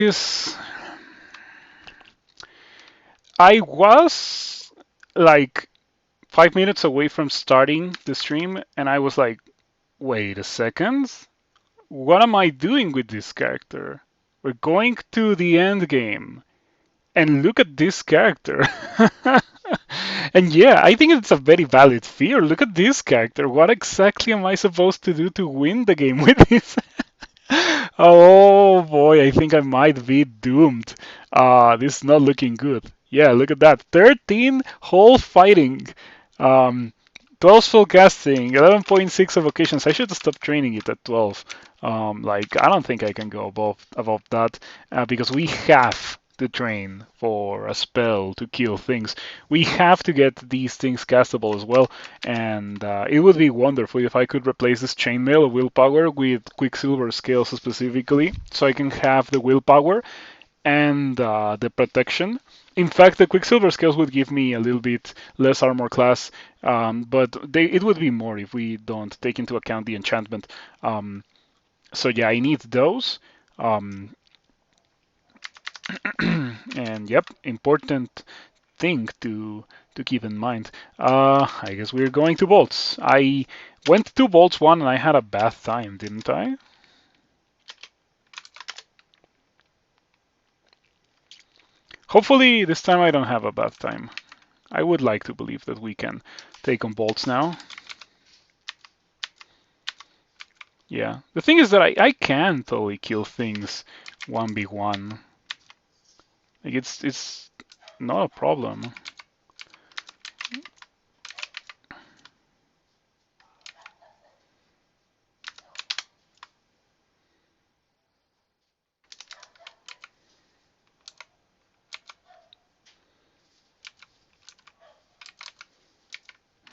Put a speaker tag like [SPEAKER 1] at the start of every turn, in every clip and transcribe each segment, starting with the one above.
[SPEAKER 1] is I was like 5 minutes away from starting the stream, and I was like, wait a second, what am I doing with this character? We're going to the end game, and look at this character. And yeah, I think it's a very valid fear. Look at this character. What exactly am I supposed to do to win the game with this? Oh boy, I think I might be doomed. This is not looking good. Yeah, look at that. 13 whole fighting. Um, 12 full casting, 11.6 evocations. I should stop training it at 12. Like, I don't think I can go above that because we have to train for a spell to kill things. We have to get these things castable as well, and it would be wonderful if I could replace this chainmail willpower with Quicksilver scales specifically, so I can have the willpower and the protection. In fact, the Quicksilver scales would give me a little bit less armor class, but it would be more if we don't take into account the enchantment. So yeah, I need those. Um, and yep, important thing to keep in mind. I guess we're going to bolts. I went to bolts one and I had a bad time, didn't I? Hopefully this time I don't have a bad time. I would like to believe that we can take on bolts now. Yeah, the thing is that I can totally kill things 1v1. Like it's not a problem.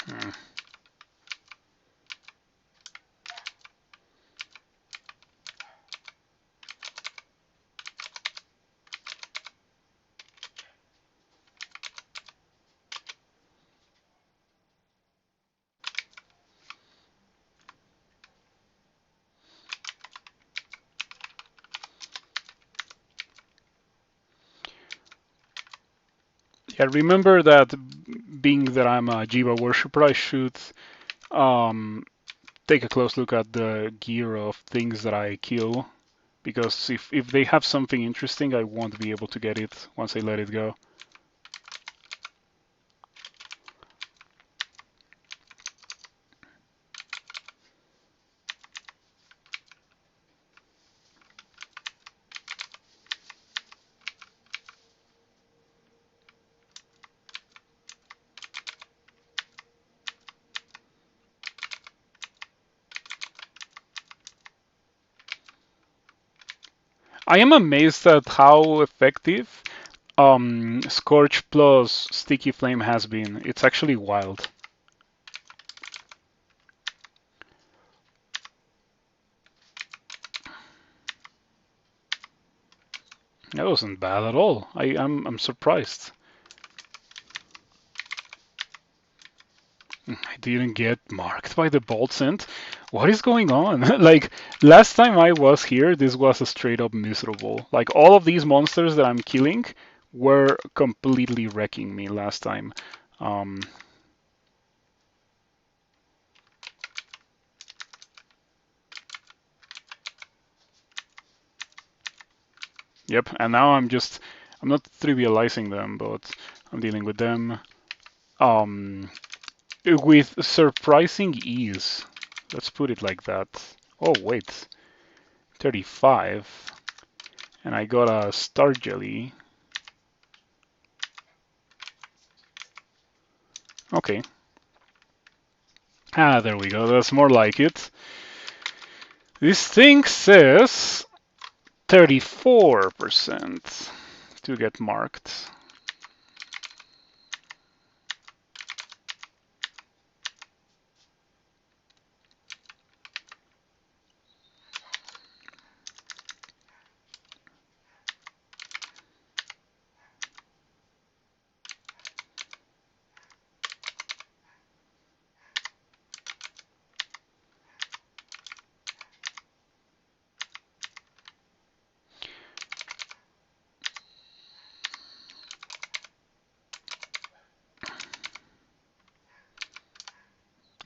[SPEAKER 1] Hmm. Yeah, remember that being that I'm a Jiva worshipper, I should um, take a close look at the gear of things that I kill, because if they have something interesting, I won't be able to get it once I let it go. I am amazed at how effective Scorch plus Sticky Flame has been. It's actually wild. That wasn't bad at all. I'm surprised. I didn't get marked by the bolt scent. What is going on? Like last time I was here, this was a straight up miserable. Like all of these monsters that I'm killing were completely wrecking me last time. Um, yep, and now I'm not trivializing them, but I'm dealing with them um, with surprising ease. Let's put it like that. Oh, wait, 35. And I got a star jelly. Okay. Ah, there we go. That's more like it. This thing says 34% to get marked.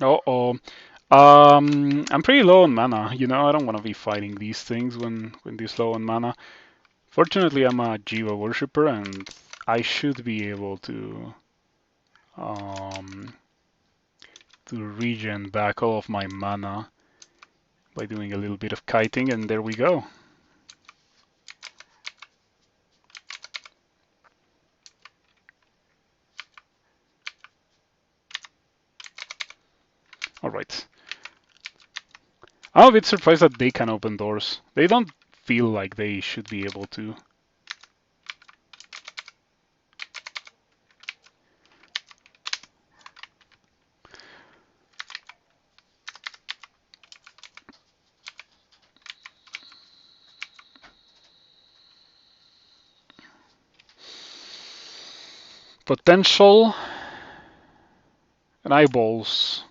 [SPEAKER 1] Uh-oh. I'm pretty low on mana. You know, I don't want to be fighting these things when this low on mana. Fortunately, I'm a Jiva worshipper, and I should be able um, to regen back all of my mana by doing a little bit of kiting, and there we go. All right. I'm a bit surprised that they can open doors. They don't feel like they should be able to. Potential and eyeballs.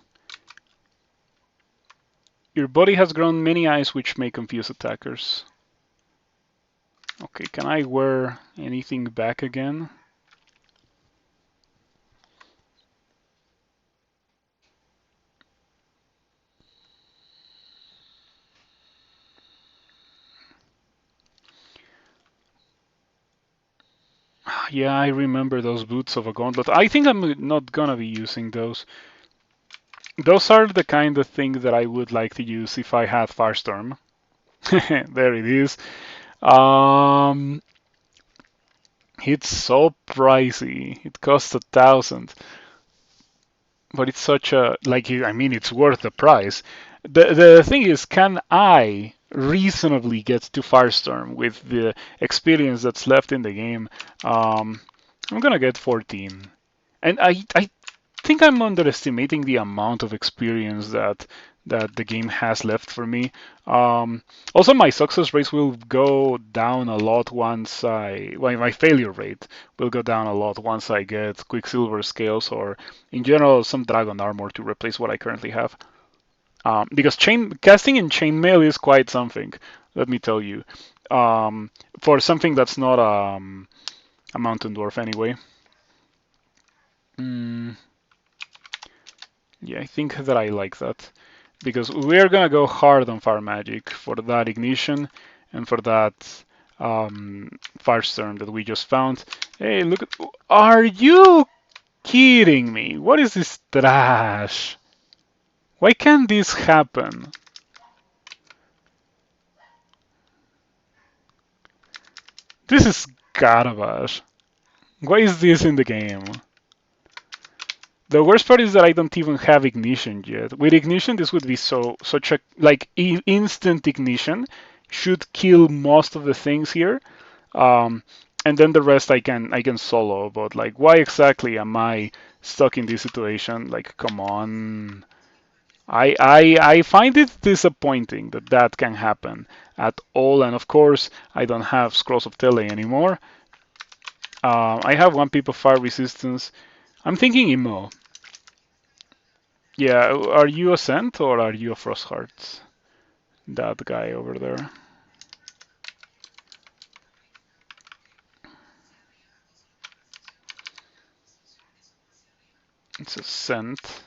[SPEAKER 1] Your body has grown many eyes which may confuse attackers. Okay, can I wear anything back again? Yeah, I remember those boots of a gauntlet. I think I'm not gonna be using those. Those are the kind of things that I would like to use if I had Firestorm. There it is. Um, it's so pricey. It costs 1,000, but it's such a like. I mean, it's worth the price. The thing is, can I reasonably get to Firestorm with the experience that's left in the game? I'm gonna get 14, and I think I'm underestimating the amount of experience that the game has left for me. Um, Also, my success rates will go down a lot once well, my failure rate will go down a lot once I get Quicksilver scales or, in general, some Dragon armor to replace what I currently have. Because casting in chainmail is quite something, let me tell you. For something that's not a mountain dwarf anyway. Mm, yeah, I think that I like that. Because we're gonna go hard on fire magic for that ignition and for that firestorm that we just found. Hey, look at. Are you kidding me? What is this trash? Why can't this happen? This is garbage. Why is this in the game? The worst part is that I don't even have ignition yet. With ignition, this would be such a like instant ignition should kill most of the things here, um, and then the rest I can solo. But like, why exactly am I stuck in this situation? Like, come on. I find it disappointing that that can happen at all, and of course I don't have Scrolls of Tele anymore. I have one pip of fire resistance. I'm thinking emo. Yeah, are you a Scent or are you a Frostheart? That guy over there. It's a Scent.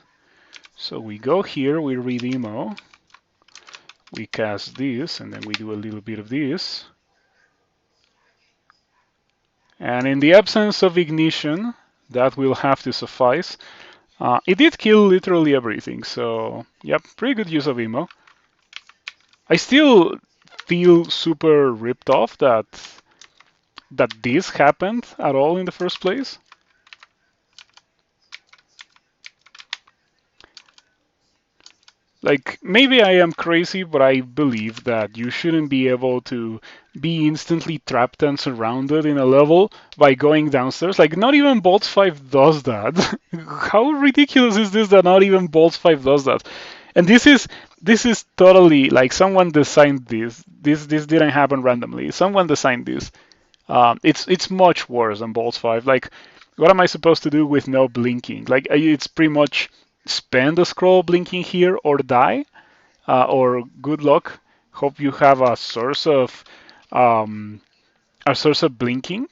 [SPEAKER 1] So we go here, we read emo, we cast this, and then we do a little bit of this. And in the absence of ignition, that will have to suffice. It did kill literally everything, so yep, pretty good use of emo. I still feel super ripped off that this happened at all in the first place. Like, maybe I am crazy, but I believe that you shouldn't be able to be instantly trapped and surrounded in a level by going downstairs. Like, not even Bolts 5 does that. How ridiculous is this that not even Bolts 5 does that? And this is totally like someone designed this. This didn't happen randomly. Someone designed this. It's much worse than Bolts 5. Like, what am I supposed to do with no blinking? Like, it's pretty much spend a scroll blinking here or die, or good luck. Hope you have um, a source of blinking.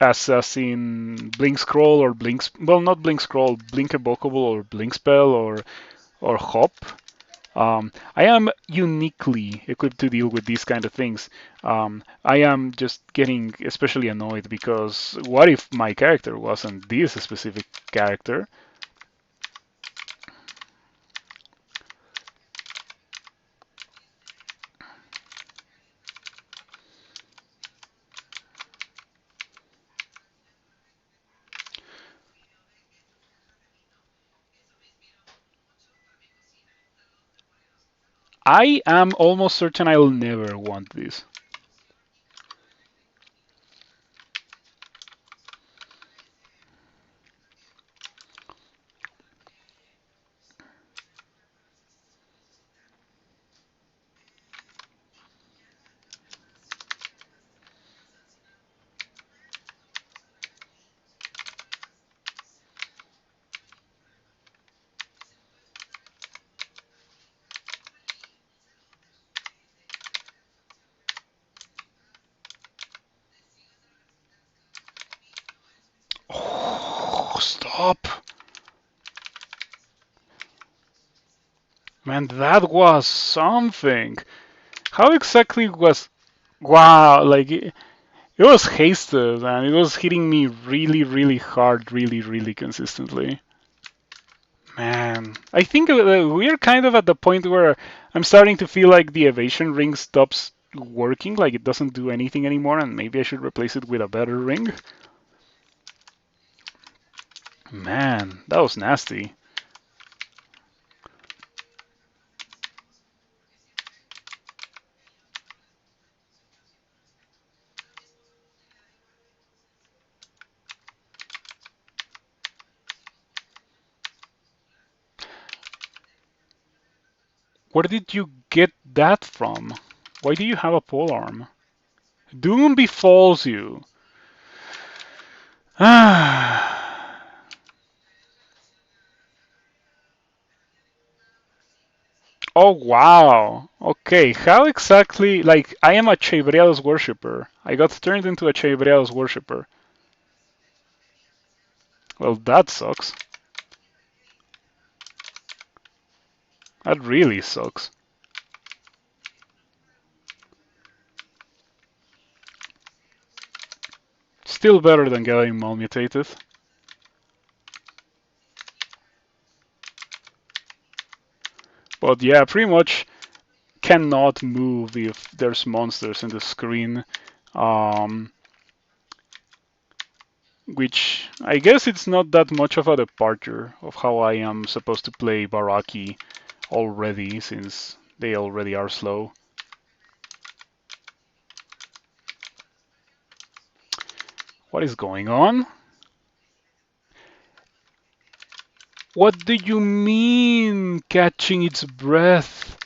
[SPEAKER 1] as in blink scroll or blink, well, not blink scroll, blink evocable or blink spell or hop. I am uniquely equipped to deal with these kind of things. I am just getting especially annoyed because what if my character wasn't this specific character? I am almost certain I'll never want this. Oh, stop. Man, that was something. How exactly was. Wow, like it was hasted and it was hitting me really, really hard, really, really consistently. Man, I think we're kind of at the point where I'm starting to feel like the evasion ring stops working, like it doesn't do anything anymore, and maybe I should replace it with a better ring. Man, that was nasty. Where did you get that from? Why do you have a pole arm? Doom befalls you. Ah. Oh wow. Okay, how exactly? Like, I am a Chevrea's worshipper. I got turned into a Chevrea's worshipper. Well, that sucks. That really sucks. Still better than getting malmutated. But yeah, pretty much cannot move if there's monsters in the screen. Um, which I guess it's not that much of a departure of how I am supposed to play Barachi already, since they already are slow. What is going on? What do you mean catching its breath?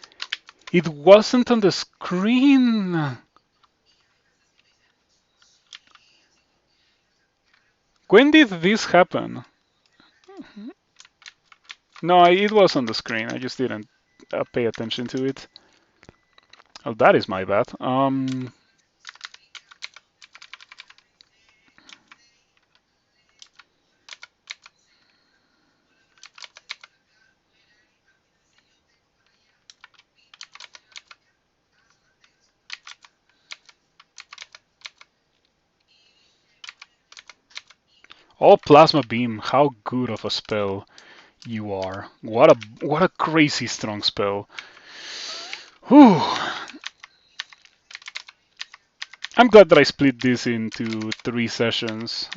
[SPEAKER 1] It wasn't on the screen. When did this happen? No, it was on the screen. I just didn't pay attention to it. Oh, that is my bad. Oh, Plasma Beam. How good of a spell you are. What a crazy strong spell. Whew. I'm glad that I split this into 3 sessions.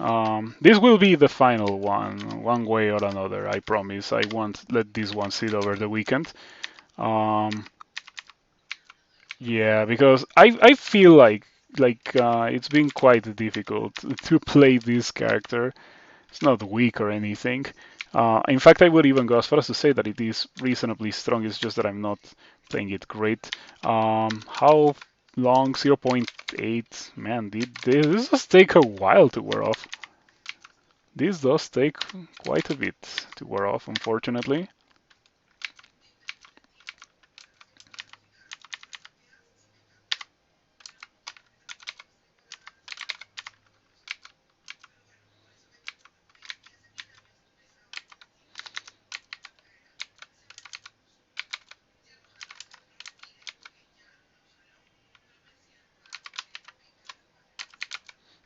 [SPEAKER 1] This will be the final one way or another. I promise. I won't let this one sit over the weekend. Um, yeah, because I feel like it's been quite difficult to play this character. It's not weak or anything. In fact, I would even go as far as to say that it is reasonably strong. It's just that I'm not playing it great. How long? 0.8. Man, this does take a while to wear off. This does take quite a bit to wear off, unfortunately.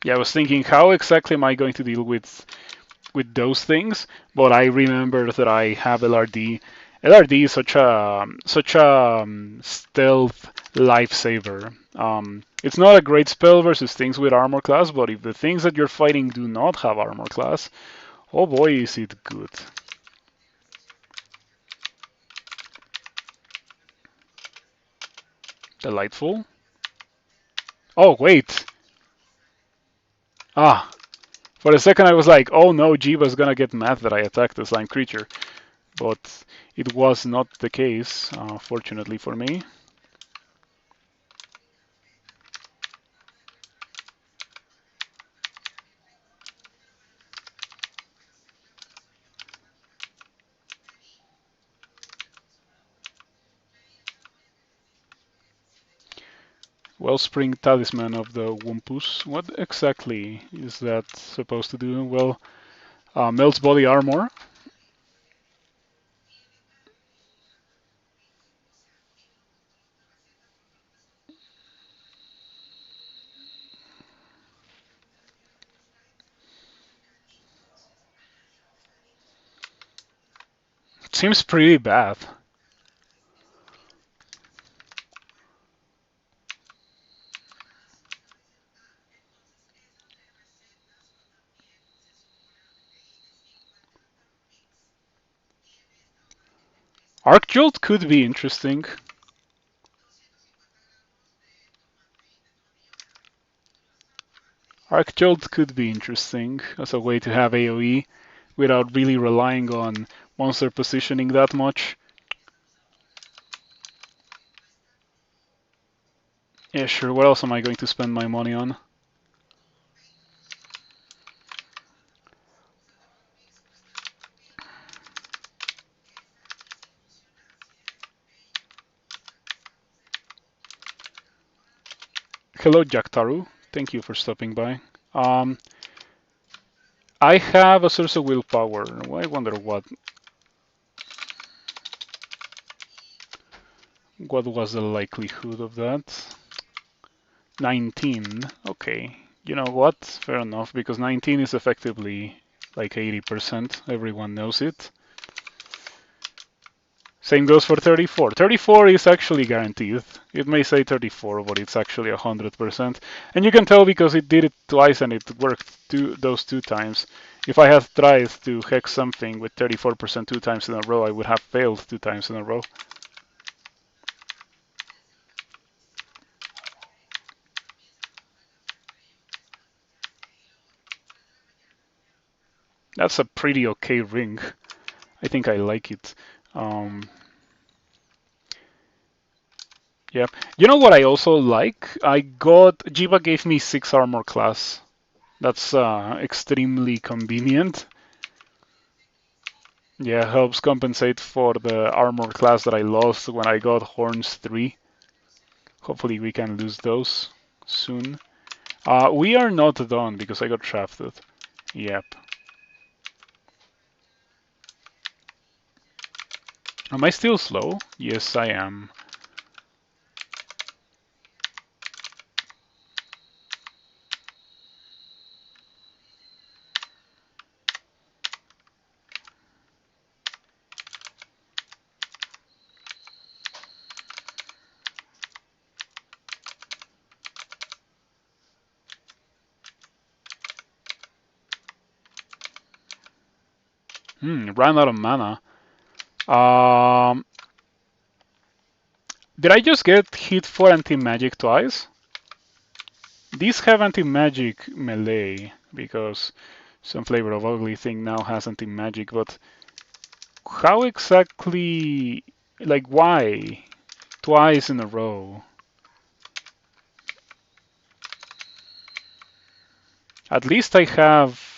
[SPEAKER 1] Yeah, I was thinking, how exactly am I going to deal with those things? But I remember that I have LRD. LRD is such a stealth lifesaver. It's not a great spell versus things with armor class, but if the things that you're fighting do not have armor class, oh boy, is it good. Delightful. Oh, wait. Ah, for a second I was like, oh no, Jiva's gonna get mad that I attacked the slime creature. But it was not the case, fortunately for me. Wellspring Talisman of the Wumpus. What exactly is that supposed to do? Well, melts body armor. Seems pretty bad. Arc Jolt could be interesting. Arc Jolt could be interesting as a way to have AoE without really relying on monster positioning that much. Yeah, sure. What else am I going to spend my money on? Hello, Jaktaru. Thank you for stopping by. Um, I have a source of willpower. I wonder what was the likelihood of that? 19. Okay. You know what? Fair enough, because 19 is effectively like 80%. Everyone knows it. Same goes for 34. 34 is actually guaranteed. It may say 34, but it's actually 100%. And you can tell because it did it twice and it worked those two times. If I had tried to hex something with 34% two times in a row, I would have failed two times in a row. That's a pretty okay ring. I think I like it. Um, yeah. You know what I also like? Jiva gave me 6 armor class. That's extremely convenient. Yeah, helps compensate for the armor class that I lost when I got Horns 3. Hopefully we can lose those soon. We are not done because I got shafted. Yep. Am I still slow? Yes, I am. Ran out of mana. Um, did I just get hit for anti-magic twice? These have anti-magic melee because some flavor of ugly thing now has anti-magic, but how exactly, like why? Twice in a row. At least I have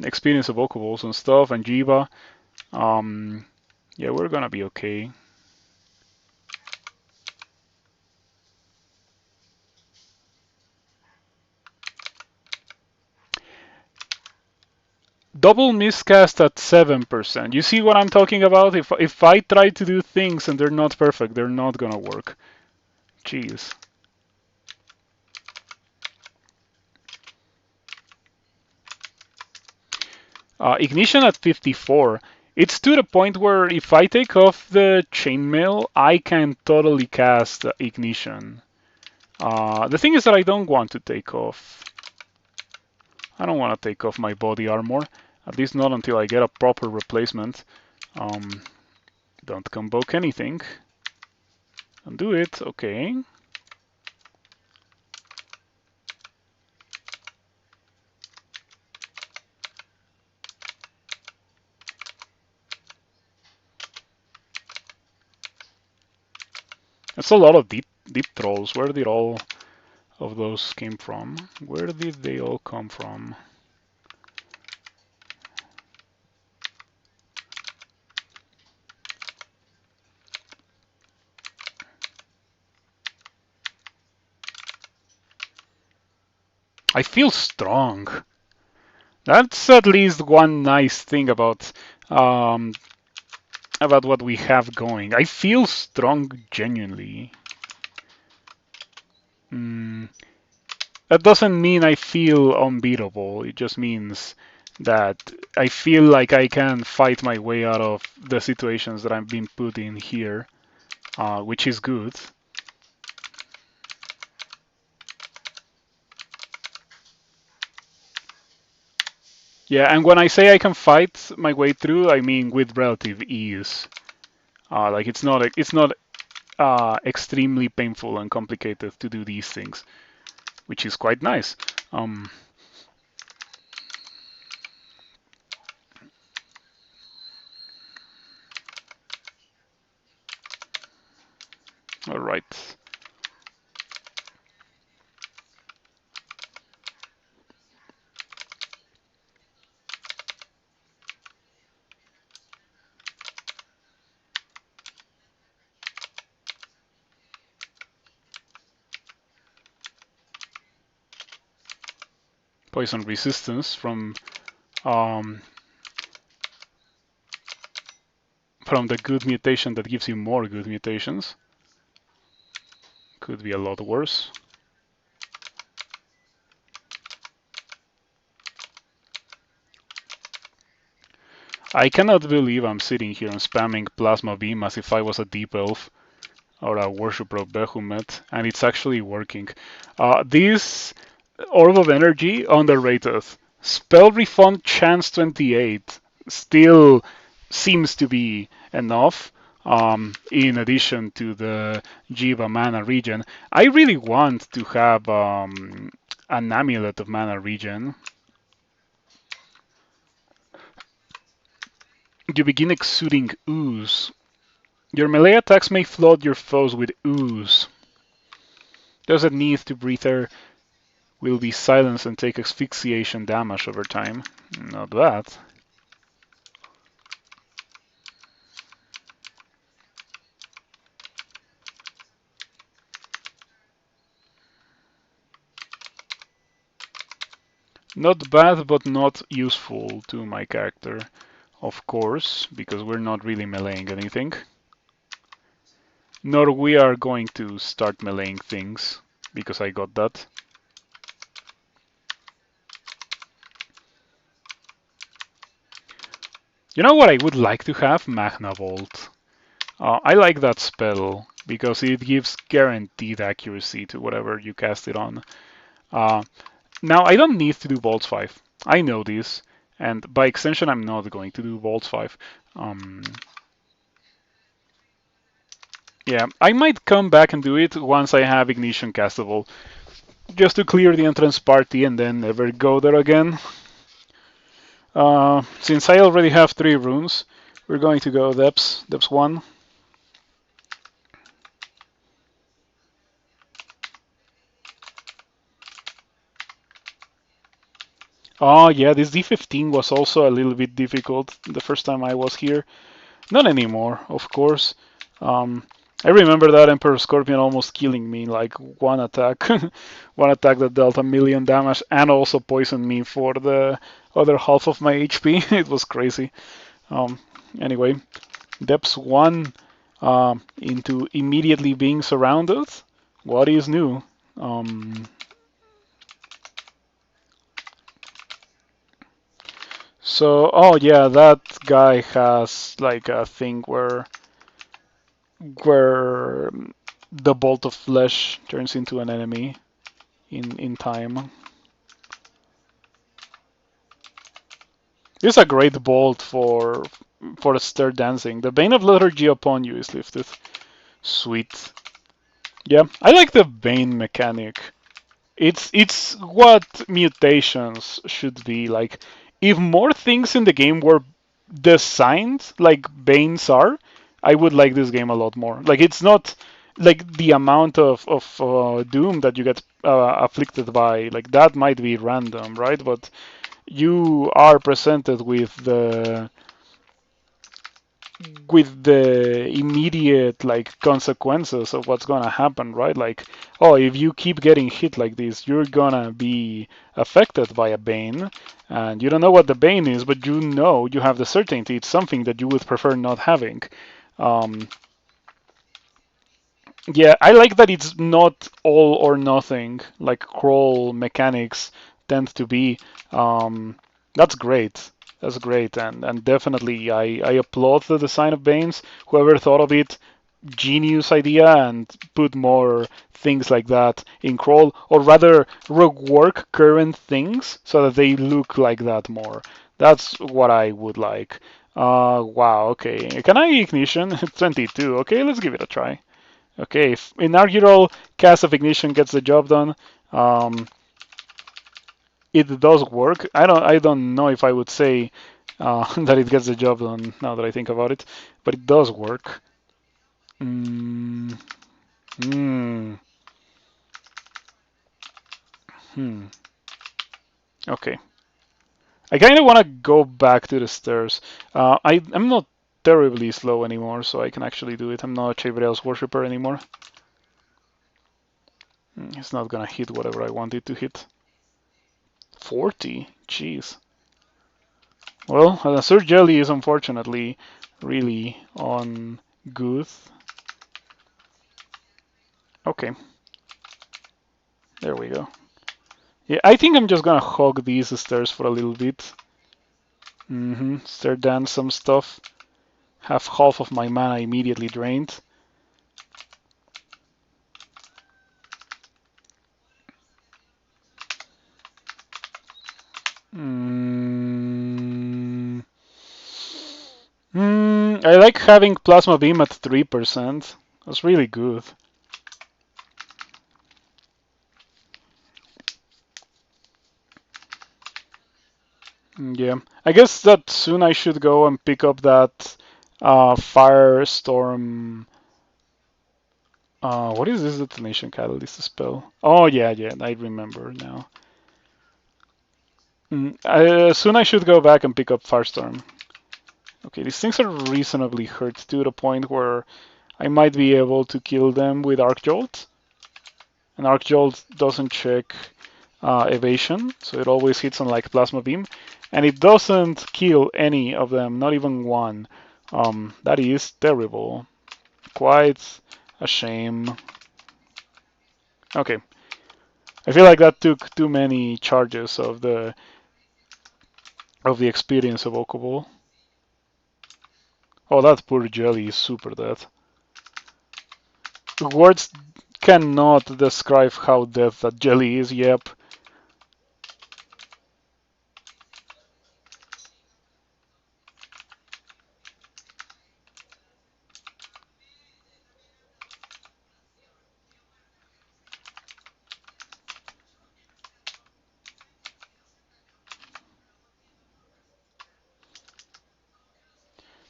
[SPEAKER 1] experience of Okubols and stuff and Jiva. Um, yeah, we're gonna be okay. Double miscast at 7%. You see what I'm talking about? If I try to do things and they're not perfect, they're not gonna work. Jeez. Ignition at 54. It's to the point where if I take off the chainmail, I can totally cast Ignition. The thing is that I don't want to take off. I don't want to take off my body armor, at least not until I get a proper replacement. Don't convoke anything. Don't do it. Okay. That's a lot of deep trolls. Where did all of those came from? Where did they all come from? I feel strong. That's at least one nice thing about what we have going. I feel strong genuinely. That doesn't mean I feel unbeatable. It just means that I feel like I can fight my way out of the situations that I'm being put in here, which is good. Yeah, and when I say I can fight my way through, I mean with relative ease. Like it's not extremely painful and complicated to do these things, which is quite nice. All right. Poison resistance from the good mutation that gives you more good mutations. Could be a lot worse. I cannot believe I'm sitting here and spamming Plasma Beam as if I was a Deep Elf or a Worshipper of Behemoth, and it's actually working. This Orb of Energy, underrated. Spell Refund Chance 28 still seems to be enough. In addition to the Jiva Mana Regen, I really want to have an Amulet of Mana Regen. You begin exuding ooze. Your melee attacks may flood your foes with ooze. Those that need to breathe air will be silenced and take asphyxiation damage over time. Not bad. Not bad, but not useful to my character, of course, because we're not really meleeing anything. Nor we are going to start meleeing things, because I got that. You know what I would like to have? Magna Vault. I like that spell, because it gives guaranteed accuracy to whatever you cast it on. Now, I don't need to do Vault 5. I know this, and by extension, I'm not going to do Vault 5. Yeah, I might come back and do it once I have Ignition castable, just to clear the entrance party and then never go there again. Since I already have 3 runes, we're going to go Depths 1. Oh yeah, this D15 was also a little bit difficult the first time I was here. Not anymore, of course. I remember that Emperor Scorpion almost killing me, like one attack. One attack that dealt a million damage and also poisoned me for the other half of my HP. It was crazy. Anyway, Depths 1 into immediately being surrounded. What is new? So, oh yeah, that guy has like a thing where the bolt of flesh turns into an enemy in time. This is a great bolt for the stir dancing. The Bane of Lethargy upon you is lifted. Sweet. Yeah, I like the Bane mechanic. It's what mutations should be. Like, if more things in the game were designed like Banes are, I would like this game a lot more. Like, it's not like the amount of doom that you get afflicted by. Like, that might be random, right? But you are presented with the immediate like consequences of what's gonna happen, right? Like, oh, if you keep getting hit like this, you're gonna be affected by a bane, and you don't know what the bane is, but you know you have the certainty it's something that you would prefer not having. Um, yeah, I like that it's not all or nothing like crawl mechanics tend to be. That's great. That's great, and definitely I applaud the design of Banes. Whoever thought of it, genius idea, and put more things like that in crawl, or rather rework current things so that they look like that more. That's what I would like. Wow. Okay. Can I ignition? 22. Okay, let's give it a try. Okay, if inaugural cast of ignition gets the job done. Um, it does work. I don't know if I would say that it gets the job done now that I think about it, but it does work. Mm, mm, hmm. Okay. I kind of want to go back to the stairs. I'm not terribly slow anymore, so I can actually do it. I'm not a Chaverell's worshipper anymore. It's not gonna hit whatever I want it to hit. 40? Jeez. Well, Sir Jelly is unfortunately really on good. Okay, there we go. Yeah, I think I'm just gonna hog these stairs for a little bit. Stair dance some stuff. Have half of my mana immediately drained. Mm, I like having Plasma Beam at 3%. That's really good. Yeah, I guess that soon I should go and pick up that Firestorm. What is this detonation catalyst spell? Oh yeah, yeah, I remember now. Soon I should go back and pick up Firestorm. Okay, these things are reasonably hurt to the point where I might be able to kill them with Arc Jolt. And Arc Jolt doesn't check evasion, so it always hits on like Plasma Beam. And it doesn't kill any of them, not even one. That is terrible. Quite a shame. Okay. I feel like that took too many charges of the experience evocable. Oh, that poor Jelly is super dead. Words cannot describe how dead that Jelly is, yep.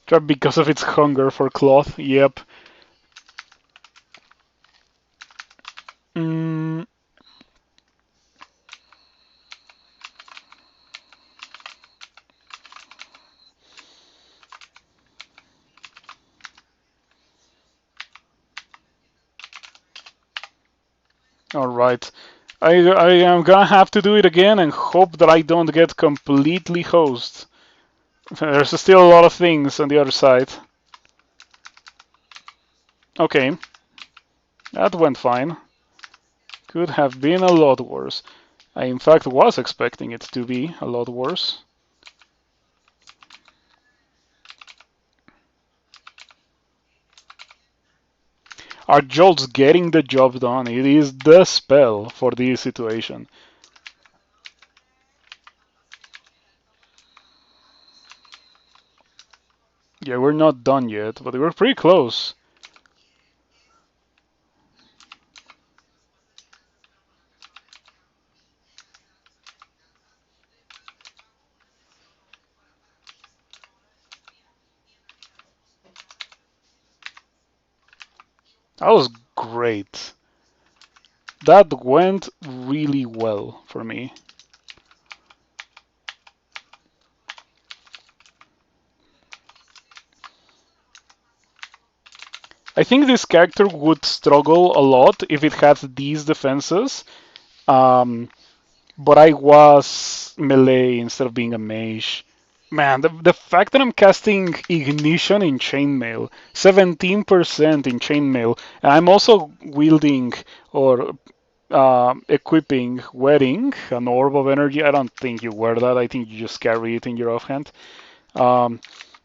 [SPEAKER 1] Trapped because of its hunger for cloth, yep. Mm, Alright. I am gonna have to do it again and hope that I don't get completely hosed. There's still a lot of things on the other side. Okay, that went fine. Could have been a lot worse. I in fact was expecting it to be a lot worse. Are jolts getting the job done? It is the spell for this situation. Yeah, we're not done yet, but we're pretty close. That was great. That went really well for me. I think this character would struggle a lot if it had these defenses. Um, but I was melee instead of being a mage. Man, the fact that I'm casting Ignition in Chainmail, 17% in Chainmail, and I'm also wielding or equipping Wedding, an Orb of Energy. I don't think you wear that. I think you just carry it in your offhand. Um,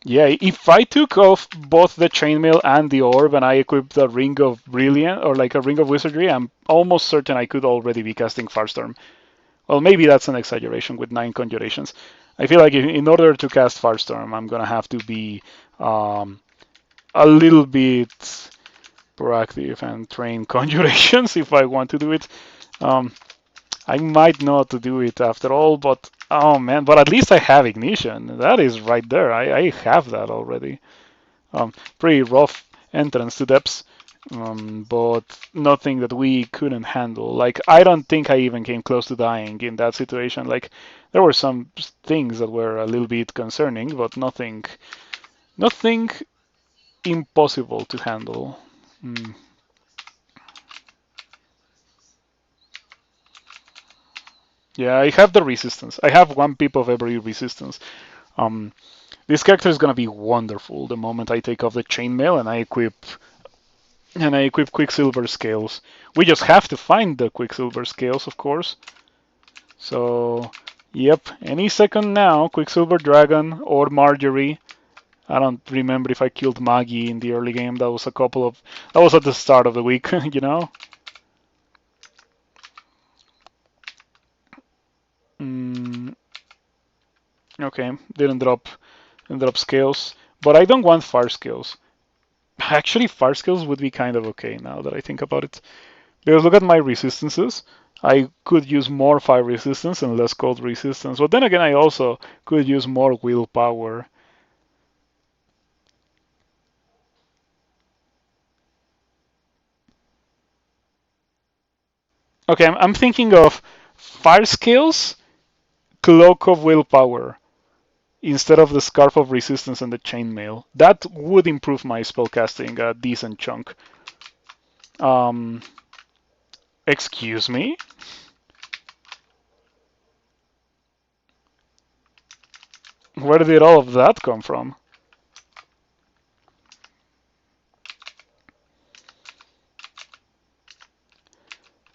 [SPEAKER 1] yeah, if I took off both the chainmail and the orb and I equipped a ring of brilliant or like a ring of wizardry, I'm almost certain I could already be casting Farstorm. Well, maybe that's an exaggeration with 9 conjurations. I feel like in order to cast Farstorm, I'm gonna have to be um, a little bit proactive and train conjurations if I want to do it. Um, I might not do it after all, but oh man, but at least I have ignition. That is right there. I have that already. Pretty rough entrance to depths, but nothing that we couldn't handle. Like I don't think I even came close to dying in that situation. Like there were some things that were a little bit concerning, but nothing impossible to handle. Mm. Yeah, I have the resistance. I have 1 pip of every resistance. Um, This character is gonna be wonderful the moment I take off the chainmail and I equip Quicksilver scales. We just have to find the Quicksilver scales, of course. So, yep, any second now, Quicksilver Dragon or Marjorie. I don't remember if I killed Maggie in the early game. That was at the start of the week, you know. Mm, okay, didn't drop scales, but I don't want fire scales. Actually, fire skills would be kind of okay now that I think about it. Because look at my resistances. I could use more fire resistance and less cold resistance. But then again, I also could use more willpower. Okay, I'm thinking of fire skills, cloak of willpower, instead of the scarf of resistance and the chainmail. That would improve my spellcasting a decent chunk. Um, excuse me? Where did all of that come from?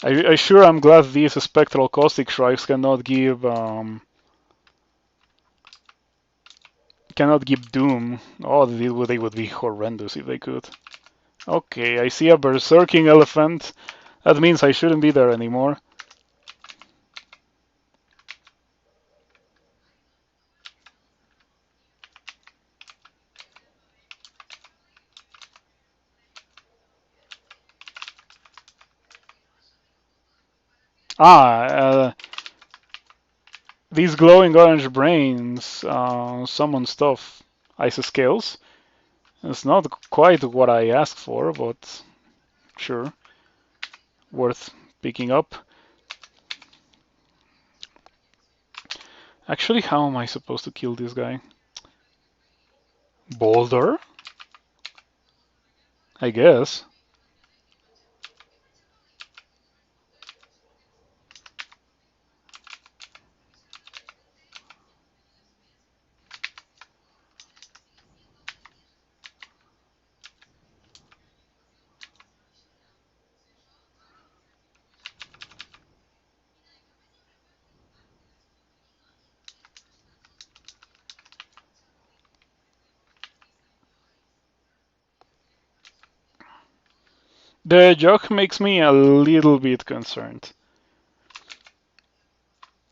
[SPEAKER 1] I sure am glad these spectral caustic strikes cannot give doom. Oh, they would be horrendous if they could. Okay, I see a berserking elephant. That means I shouldn't be there anymore. Ah, these glowing orange brains summon stuff. Ice scales. It's not quite what I asked for, but sure, worth picking up. Actually, how am I supposed to kill this guy? Boulder? I guess. The joke makes me a little bit concerned.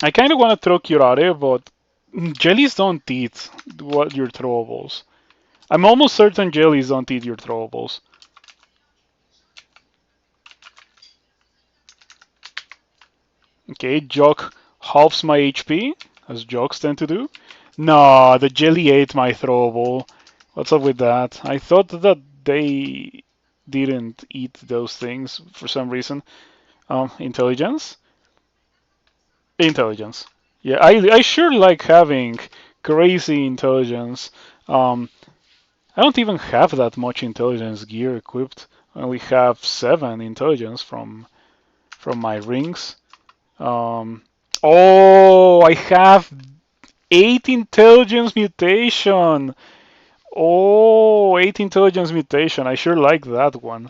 [SPEAKER 1] I kind of want to throw Curare, but jellies don't eat what your throwables. I'm almost certain jellies don't eat your throwables. Okay, joke halves my HP, as jokes tend to do. No, the jelly ate my throwable. What's up with that? I thought that they didn't eat those things for some reason. Intelligence? Intelligence. Yeah, I sure like having crazy intelligence. Um, I don't even have that much intelligence gear equipped. I only have 7 intelligence from my rings. Um, oh, I have 8 intelligence mutation. Oh, 8 intelligence mutation. I sure like that one.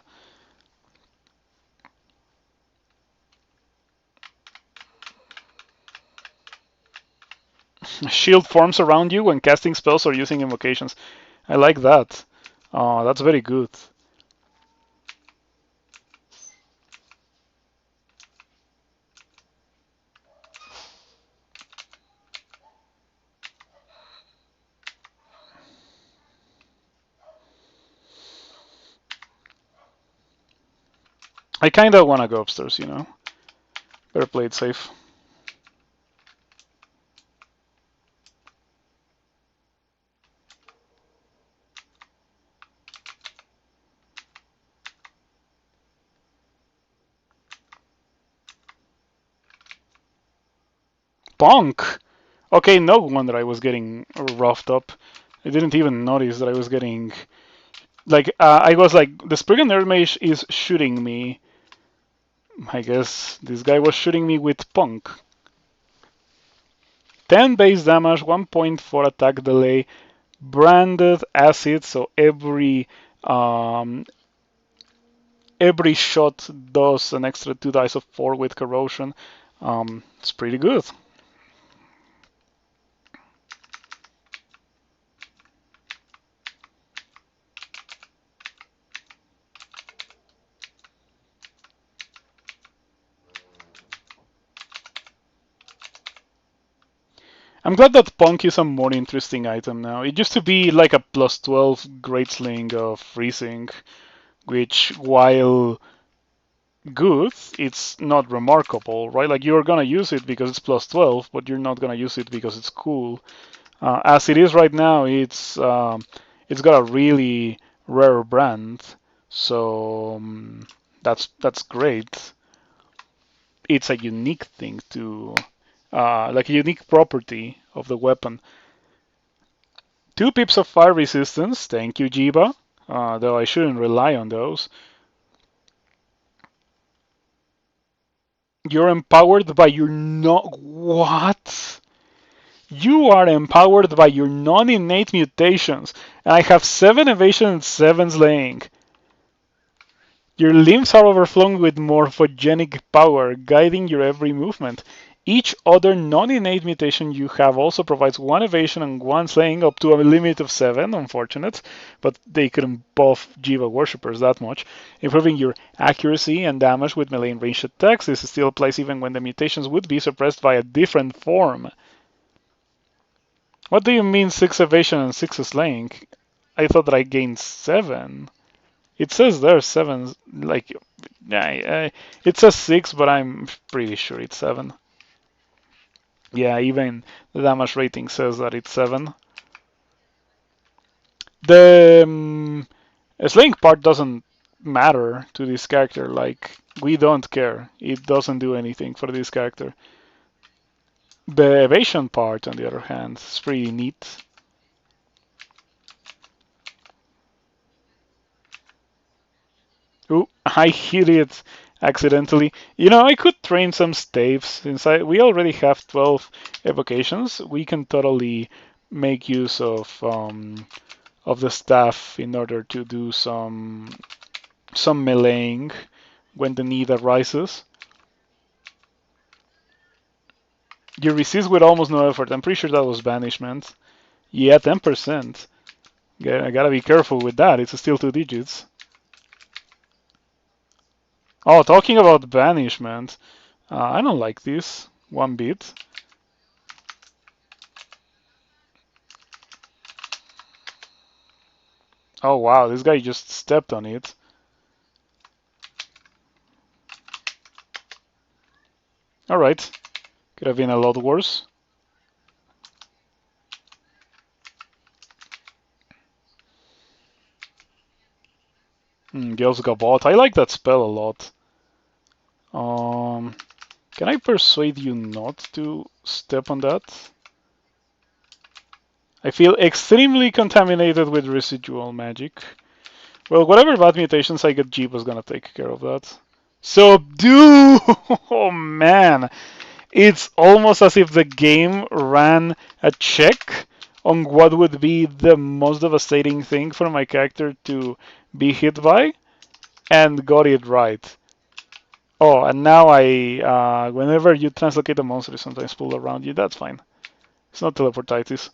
[SPEAKER 1] Shield forms around you when casting spells or using invocations. I like that. That's very good. I kinda wanna go upstairs, you know. Better play it safe. Bonk! Okay, no wonder I was getting roughed up. I didn't even notice that I was getting like I was like the Spriggan Nerd Mage is shooting me. I guess this guy was shooting me with Punk. 10 base damage, 1.4 attack delay, branded acid, so every shot does an extra 2 dice of 4 with corrosion. It's pretty good. I'm glad that Punk is a more interesting item now. It used to be like a plus 12 Great Sling of freezing, which, while good, it's not remarkable, right? Like you're gonna use it because it's plus 12, but you're not gonna use it because it's cool. As it is right now, it's got a really rare brand, so that's great. It's a unique thing to, like a unique property of the weapon. 2 pips of fire resistance, thank you, Jiba. Though I shouldn't rely on those. You're empowered by your not what? You are empowered by your non-innate mutations, and I have 7 evasion and 7 slaying. Your limbs are overflowing with morphogenic power, guiding your every movement. Each other non-innate mutation you have also provides 1 evasion and 1 slaying up to a limit of 7, unfortunate, but they couldn't buff Jiva worshippers that much, improving your accuracy and damage with melee and ranged attacks. This still applies even when the mutations would be suppressed by a different form. What do you mean 6 evasion and 6 slaying? I thought that I gained 7. It says there 7, like, it says 6, but I'm pretty sure it's 7. Yeah, even the damage rating says that it's 7. The slaying part doesn't matter to this character, like, we don't care. It doesn't do anything for this character. The evasion part, on the other hand, is pretty neat. Ooh, I hit it accidentally. You know, I could train some staves since we already have 12 evocations. We can totally make use of the staff in order to do some meleeing when the need arises. You resist with almost no effort. I'm pretty sure that was banishment. Yeah, 10%. I gotta be careful with that. It's still 2 digits. Oh, talking about banishment. I don't like this one bit. Oh wow, this guy just stepped on it. Alright, could have been a lot worse. Gales Gabot. I like that spell a lot. Can I persuade you not to step on that? I feel extremely contaminated with residual magic. Well, whatever bad mutations I get, Jeep was gonna take care of that. Subdue! Oh man! It's almost as if the game ran a check on what would be the most devastating thing for my character to be hit by, and got it right. Oh, and now whenever you translocate a monster, it sometimes pull around you. That's fine. It's not teleportitis.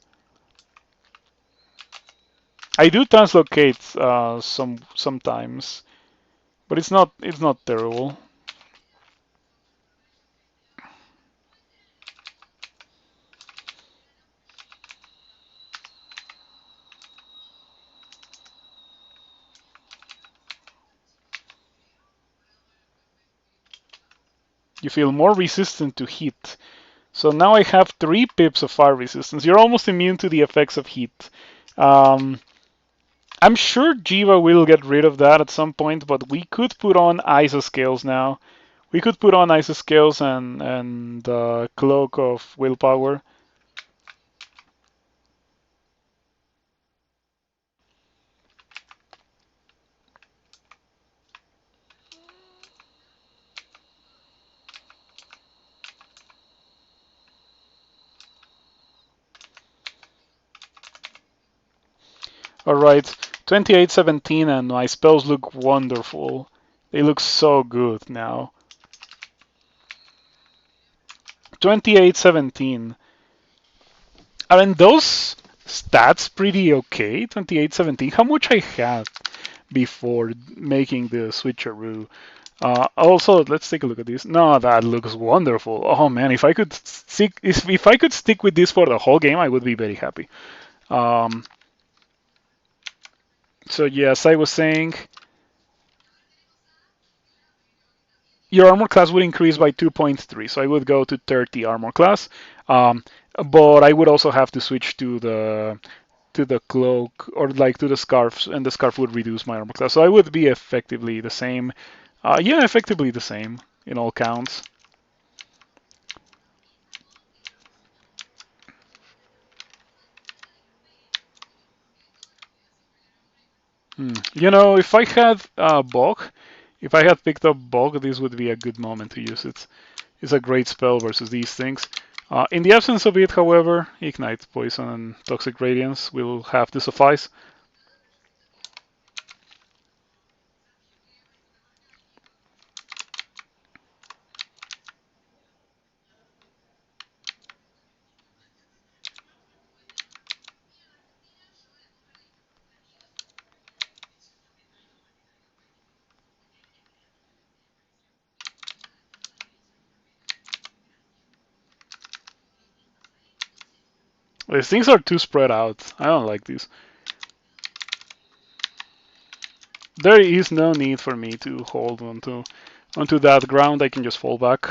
[SPEAKER 1] I do translocate sometimes, but it's not terrible. You feel more resistant to heat. So now I have 3 pips of fire resistance. You're almost immune to the effects of heat. Um, I'm sure Jiva will get rid of that at some point, but we could put on isoscales now. We could put on isoscales and cloak of willpower. Alright, 2817 and my spells look wonderful. They look so good now. 2817. Aren't those stats pretty okay? 2817. How much I had before making the switcheroo? Also, let's take a look at this. No, that looks wonderful. Oh man, if I could stick with this for the whole game, I would be very happy. Um, so yes, I was saying your armor class would increase by 2.3, so I would go to 30 armor class. Um, but I would also have to switch to the cloak or like to the scarf, and the scarf would reduce my armor class. So I would be effectively the same. Yeah, effectively the same in all counts. If I had Bog, if I had picked up Bog, this would be a good moment to use it. It's a great spell versus these things. In the absence of it, however, Ignite, Poison, and Toxic Radiance will have to suffice. These things are too spread out. I don't like these. There is no need for me to hold onto that ground. I can just fall back.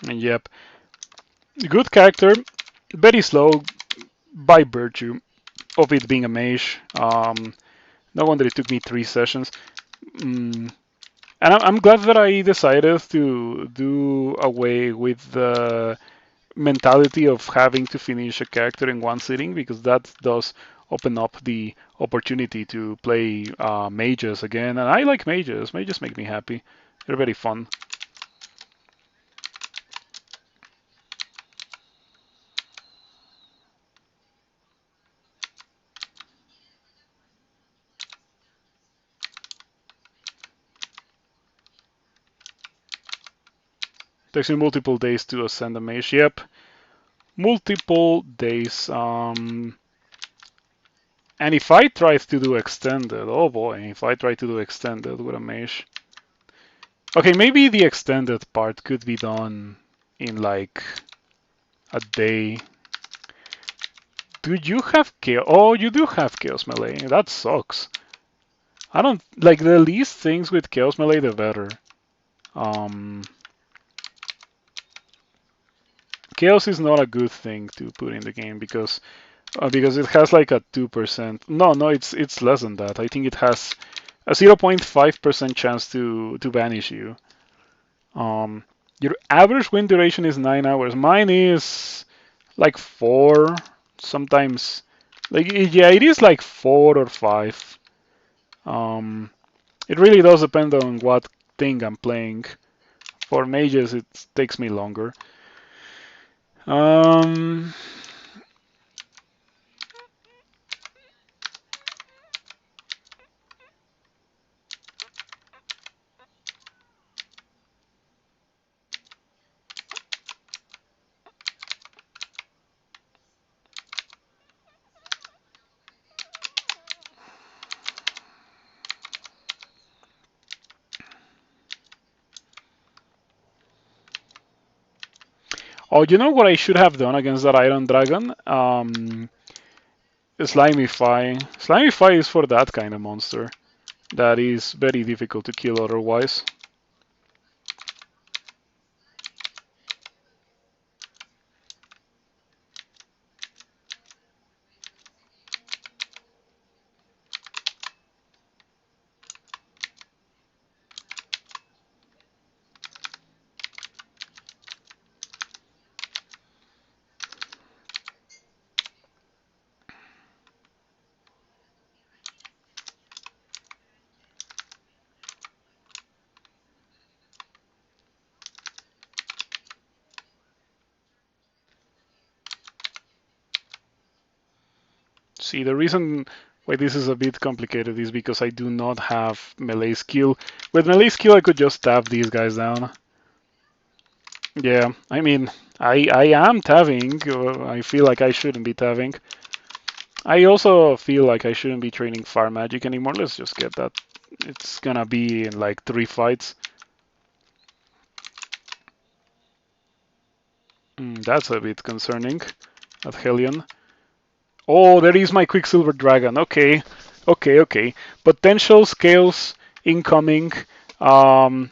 [SPEAKER 1] And yep, good character, very slow by virtue of it being a mage. No wonder it took me 3 sessions. Mm, and I'm glad that I decided to do away with the mentality of having to finish a character in one sitting, because that does open up the opportunity to play mages again. And I like mages. Mages make me happy. They're very fun. Takes me multiple days to ascend a mage. Yep. Multiple days. And if I try to do extended, oh boy, if I try to do extended with a mage. Okay, maybe the extended part could be done in like a day. Do you have chaos? Oh, you do have chaos melee. That sucks. I don't like the least things with chaos melee, the better. Um, chaos is not a good thing to put in the game because it has like a 2%. No, it's less than that. I think it has a 0.5% chance to banish you. Um, your average win duration is 9 hours. Mine is like 4, sometimes. Like yeah, it is like 4 or 5. Um, it really does depend on what thing I'm playing. For mages, it takes me longer. Um, oh, you know what I should have done against that Iron Dragon? Slimify. Slimify is for that kind of monster that is very difficult to kill otherwise. See, the reason why this is a bit complicated is because I do not have melee skill. With melee skill, I could just tap these guys down. Yeah, I mean, I am tabbing. I feel like I shouldn't be tabbing. I also feel like I shouldn't be training fire magic anymore. Let's just get that. It's gonna be in like 3 fights. That's a bit concerning at Hellion. Oh, there is my Quicksilver Dragon. Okay, okay. Potential scales incoming. Um,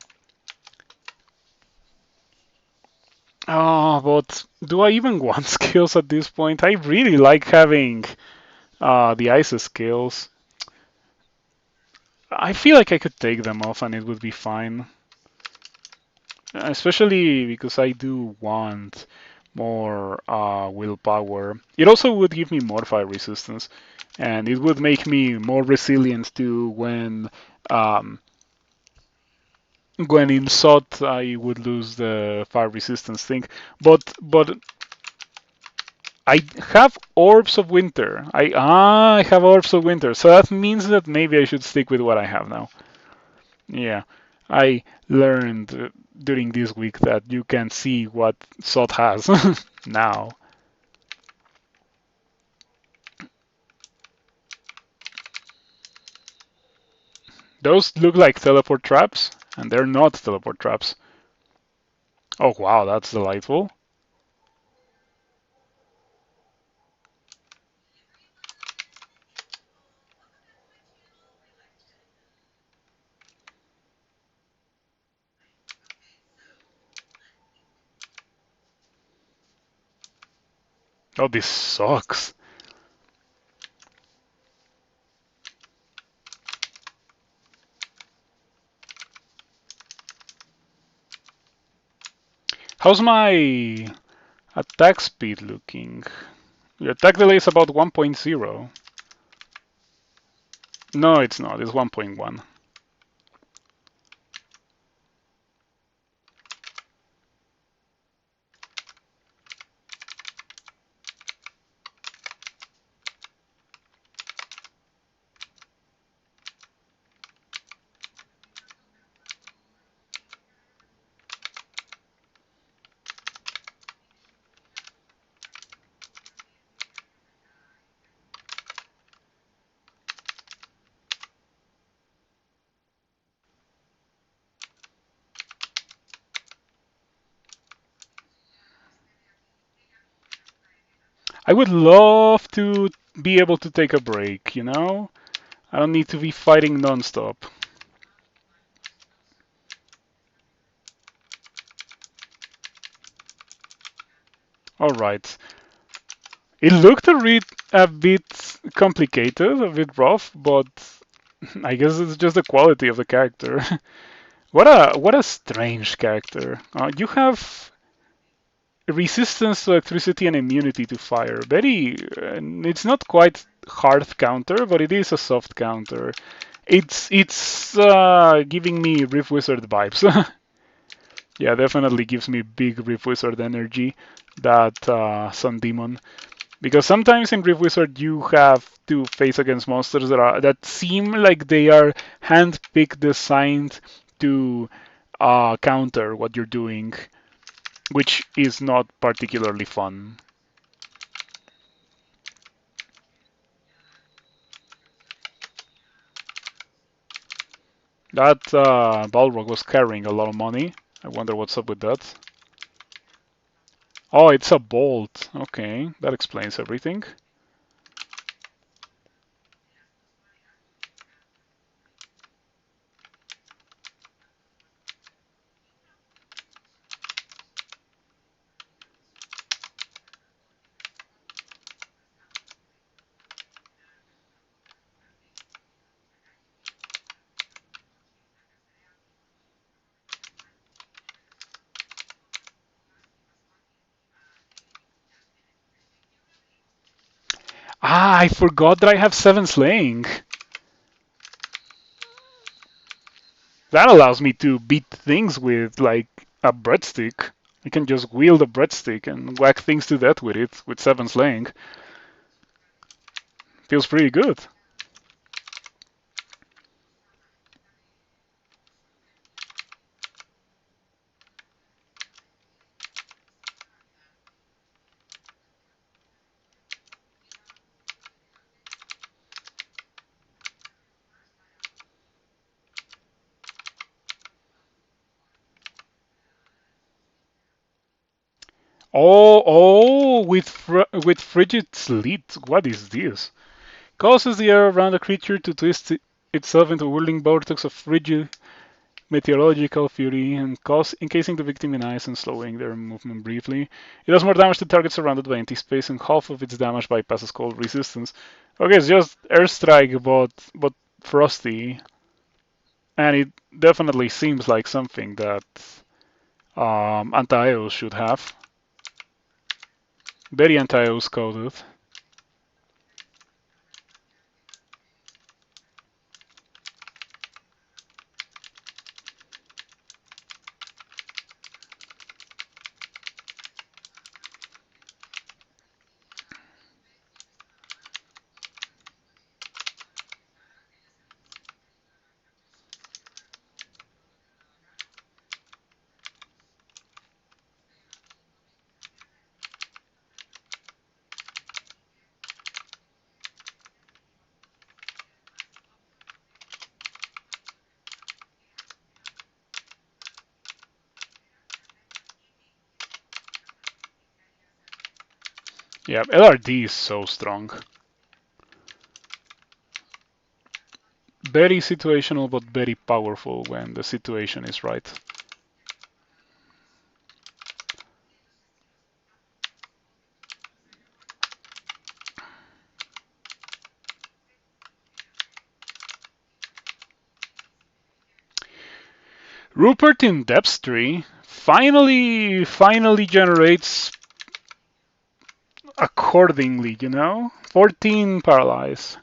[SPEAKER 1] but do I even want skills at this point? I really like having the ice skills. I feel like I could take them off and it would be fine. Especially because I do want more willpower. It also would give me more fire resistance, and it would make me more resilient to um, when in SOT I would lose the fire resistance thing. But I have Orbs of Winter. I have Orbs of Winter, so that means that maybe I should stick with what I have now. Yeah, I learned during this week that you can see what SOT has now. Those look like teleport traps, and they're not teleport traps. Oh wow, that's delightful. Oh, this sucks. How's my attack speed looking? Your attack delay is about 1.0. No, it's not. It's 1.1. I would love to be able to take a break, you know? I don't need to be fighting non-stop. All right. It looked a bit complicated, a bit rough, but I guess it's just the quality of the character. What a strange character. You have resistance to electricity and immunity to fire. It's not quite hard counter, but it is a soft counter. It's giving me Rift Wizard vibes. Yeah, definitely gives me big Rift Wizard energy. That Sun Demon. Because sometimes in Rift Wizard you have to face against monsters that seem like they are hand-picked, designed to counter what you're doing, which is not particularly fun. That Balrog was carrying a lot of money. I wonder what's up with that. Oh, it's a bolt. Okay, that explains everything. Ah, I forgot that I have 7 slaying. That allows me to beat things with like a breadstick. I can just wield a breadstick and whack things to death with it with 7 slaying. Feels pretty good. With frigid sleet. What is this? Causes the air around a creature to twist itself into a whirling vortex of frigid meteorological fury and encasing the victim in ice and slowing their movement briefly. It does more damage to targets surrounded by empty space, and half of its damage bypasses cold resistance. Okay, it's just airstrike, but frosty, and it definitely seems like something that anti-Eos should have. Very anti-Eos coded. Yeah, LRD is so strong. Very situational, but very powerful when the situation is right. Rupert in Depthtree finally generates accordingly, you know? 14 paralyze.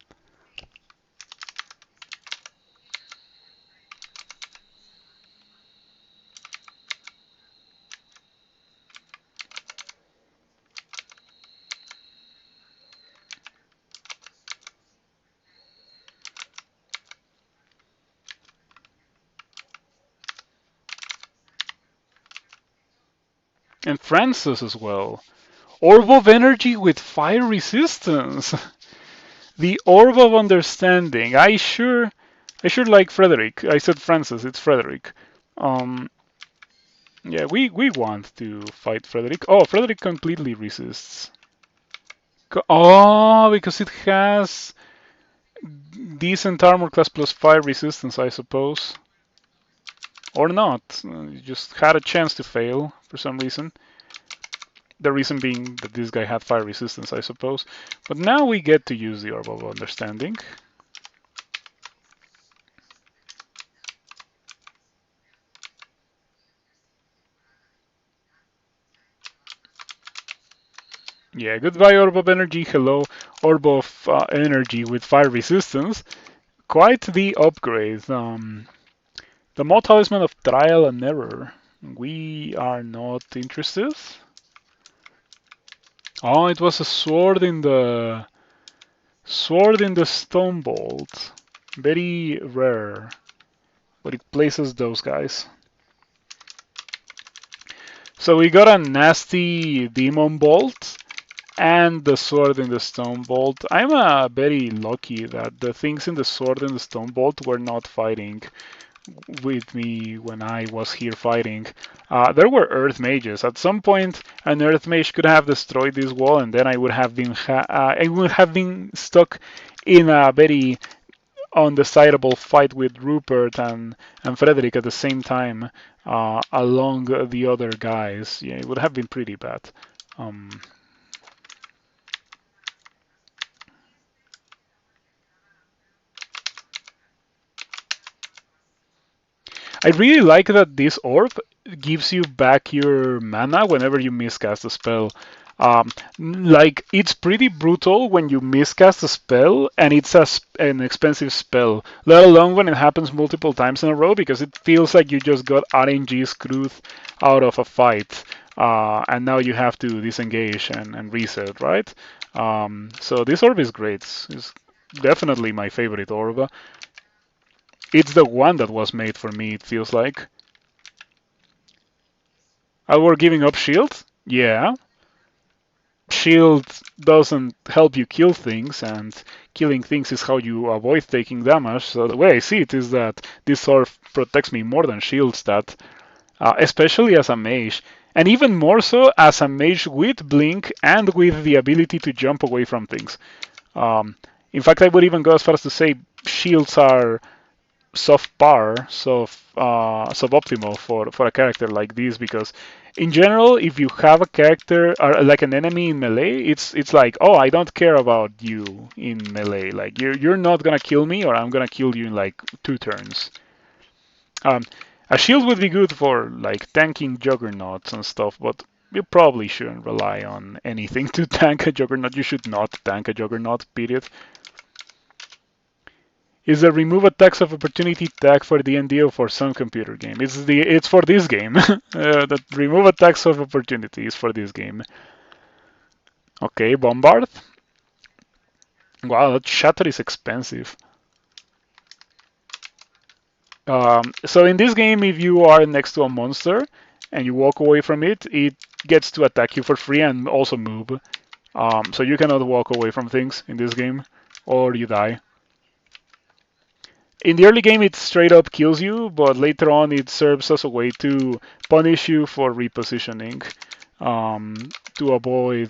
[SPEAKER 1] And Francis as well. Orb of Energy with Fire Resistance. The Orb of Understanding. I sure like Frederick. I said Francis, it's Frederick. Um, yeah, we want to fight Frederick. Oh, Frederick completely resists. Oh, because it has decent armor class plus 5 resistance, I suppose. Or not. You just had a chance to fail for some reason. The reason being that this guy had fire resistance, I suppose. But now we get to use the Orb of Understanding. Yeah, goodbye Orb of Energy, hello Orb of Energy with fire resistance. Quite the upgrade. The Mod Talisman of Trial and Error. We are not interested. Oh, it was a sword in the Stone Bolt. Very rare, but it places those guys. So we got a nasty Demon Bolt and the sword in the Stone Bolt. I'm very lucky that the things in the sword and the Stone Bolt were not fighting with me when I was here fighting. There were Earth Mages. At some point, an Earth Mage could have destroyed this wall, and then I would have been stuck in a very undecidable fight with Rupert and Frederick at the same time, along the other guys. Yeah, it would have been pretty bad. Um, I really like that this orb gives you back your mana whenever you miscast a spell. Like, it's pretty brutal when you miscast a spell and it's an expensive spell, let alone when it happens multiple times in a row, because it feels like you just got RNG screwed out of a fight, and now you have to disengage and reset, right? So this orb is great. It's definitely my favorite orb. It's the one that was made for me, it feels like. We're giving up shield? Yeah. Shield doesn't help you kill things, and killing things is how you avoid taking damage. So the way I see it is that this sword protects me more than shield stat, especially as a mage. And even more so as a mage with blink and with the ability to jump away from things. Um, in fact, I would even go as far as to say shields are suboptimal for a character like this, because in general, if you have a character or like an enemy in melee, it's like, oh, I don't care about you in melee. Like you're not gonna kill me, or I'm gonna kill you in like 2 turns. Um, a shield would be good for like tanking juggernauts and stuff, but you probably shouldn't rely on anything to tank a juggernaut. You should not tank a juggernaut, period. Is a remove attacks of opportunity tag for D&D or for some computer game? It's for this game. That remove attacks of opportunity is for this game. Okay, bombard. Wow, that shatter is expensive. So in this game, if you are next to a monster and you walk away from it, it gets to attack you for free and also move. So you cannot walk away from things in this game, or you die. In the early game, it straight up kills you, but later on, it serves as a way to punish you for repositioning, to avoid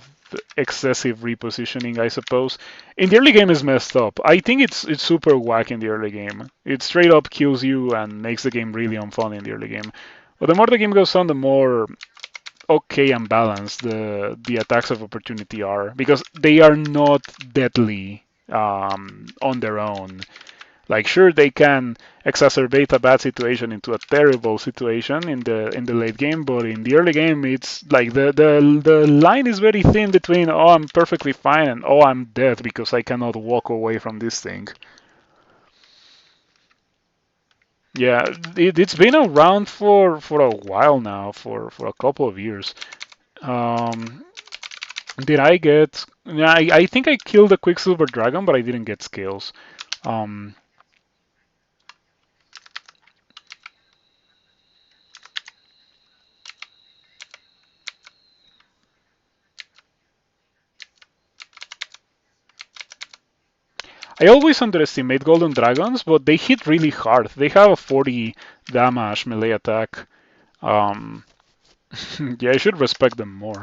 [SPEAKER 1] excessive repositioning, I suppose. In the early game, is messed up. I think it's super whack in the early game. It straight up kills you and makes the game really unfun in the early game. But the more the game goes on, the more okay and balanced the attacks of opportunity are, because they are not deadly on their own. Like, sure, they can exacerbate a bad situation into a terrible situation in the late game, but in the early game, it's like the line is very thin between, oh, I'm perfectly fine, and oh, I'm dead because I cannot walk away from this thing. Yeah, it's been around for a while now, for a couple of years. Um, did I get? I think I killed a Quicksilver Dragon, but I didn't get scales. Um, I always underestimate golden dragons, but they hit really hard. They have a 40 damage melee attack. Um, yeah, I should respect them more.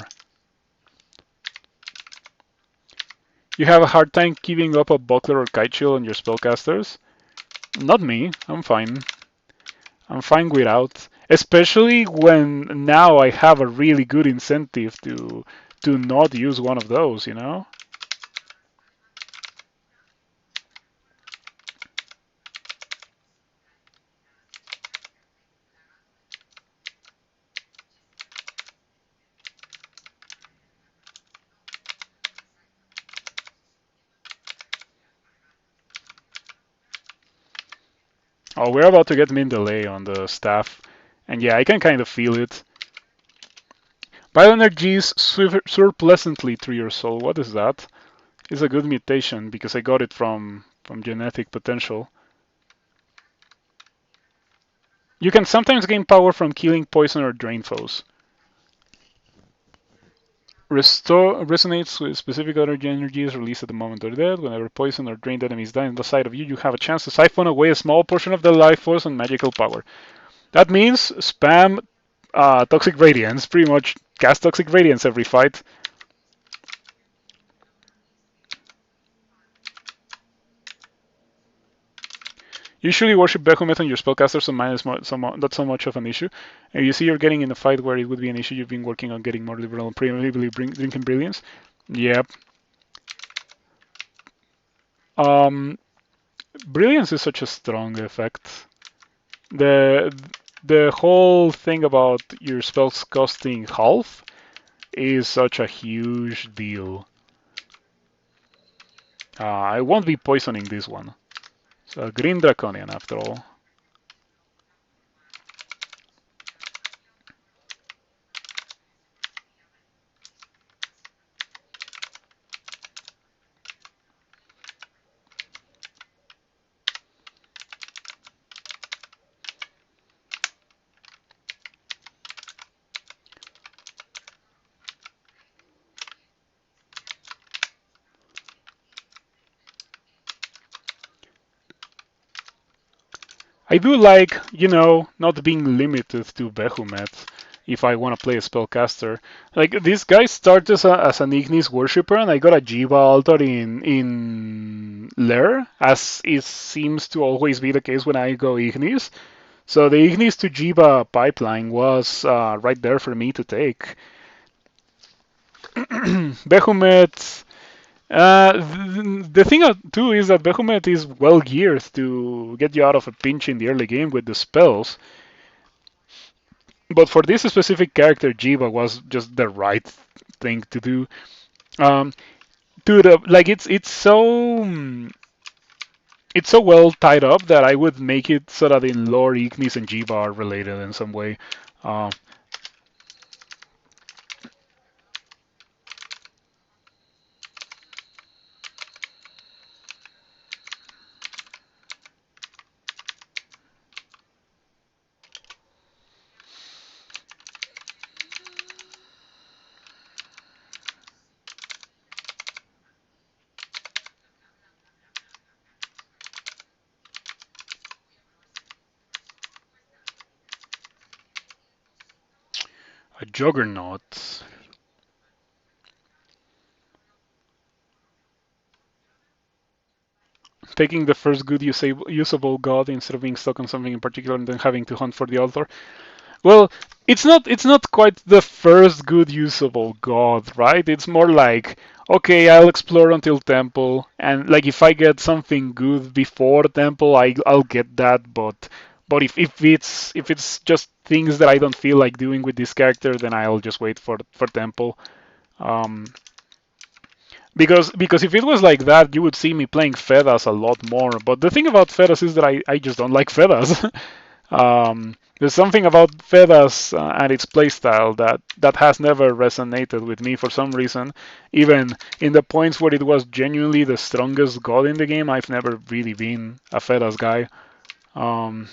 [SPEAKER 1] You have a hard time keeping up a buckler or kite shield on your spellcasters? Not me. I'm fine. I'm fine without. Especially when now I have a really good incentive to not use one of those, you know? Oh, we're about to get min delay on the staff. And yeah, I can kind of feel it. Bioenergies soar pleasantly through your soul. What is that? It's a good mutation because I got it from genetic potential. You can sometimes gain power from killing poison or drain foes. Restore resonates with specific other energies released at the moment of death. Whenever poison or drained enemies die on the side of you, you have a chance to siphon away a small portion of their life force and magical power. That means spam Toxic Radiance, pretty much cast Toxic Radiance every fight. Usually worship Behemoth on your spellcaster, so mine is not so much of an issue. And you see you're getting in a fight where it would be an issue, you've been working on getting more liberal and previously drinking Brilliance. Yep. Um, Brilliance is such a strong effect. The the whole thing about your spells costing half is such a huge deal. I won't be poisoning this one. So Green Draconian after all. I do like, not being limited to Behemoth if I want to play a spellcaster. Like, this guy starts as an Ignis worshipper, and I got a Jiva altar in Lair, as it seems to always be the case when I go Ignis. So the Ignis to Jiva pipeline was right there for me to take. Behemoth. The thing too is that Behemoth is well geared to get you out of a pinch in the early game with the spells. But for this specific character, Jiva was just the right thing to do. Um, like it's so well tied up that I would make it so that in lore Ignis and Jiva are related in some way. Uh, a Juggernaut. Taking the first good usable god instead of being stuck on something in particular and then having to hunt for the altar. Well, it's not quite the first good usable god, right? It's more like, okay, I'll explore until temple, and like if I get something good before temple, I'll get that. But if it's just things that I don't feel like doing with this character, then I'll just wait for temple. Um, because if it was like that, you would see me playing Fedas a lot more. But the thing about Fedas is that I just don't like Fedas. There's something about Fedas and its playstyle that has never resonated with me for some reason. Even in the points where it was genuinely the strongest god in the game, I've never really been a Fedas guy. Um,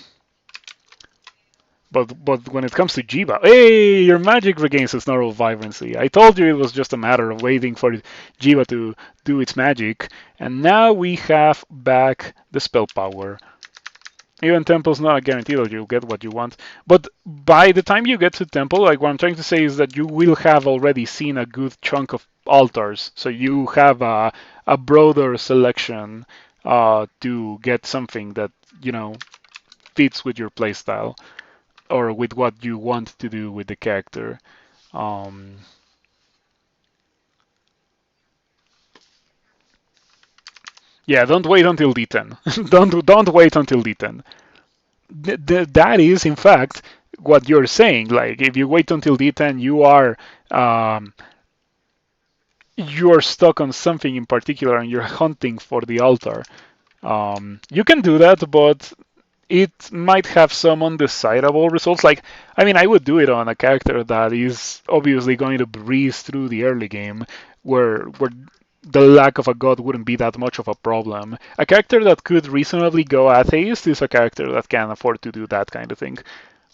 [SPEAKER 1] but when it comes to Jiva, hey, your magic regains its normal vibrancy. I told you it was just a matter of waiting for Jiva to do its magic, and now we have back the spell power. Even temple's not a guarantee that you'll get what you want. But by the time you get to temple, like what I'm trying to say is that you will have already seen a good chunk of altars, so you have a broader selection to get something that fits with your playstyle or with what you want to do with the character. Um, yeah, don't wait until D10. don't wait until D10. That is, in fact, what you're saying. Like, if you wait until D10, um, you're stuck on something in particular, and you're hunting for the altar. You can do that, but it might have some undesirable results. Like, I mean, I would do it on a character that is obviously going to breeze through the early game, where the lack of a god wouldn't be that much of a problem. A character that could reasonably go atheist is a character that can afford to do that kind of thing.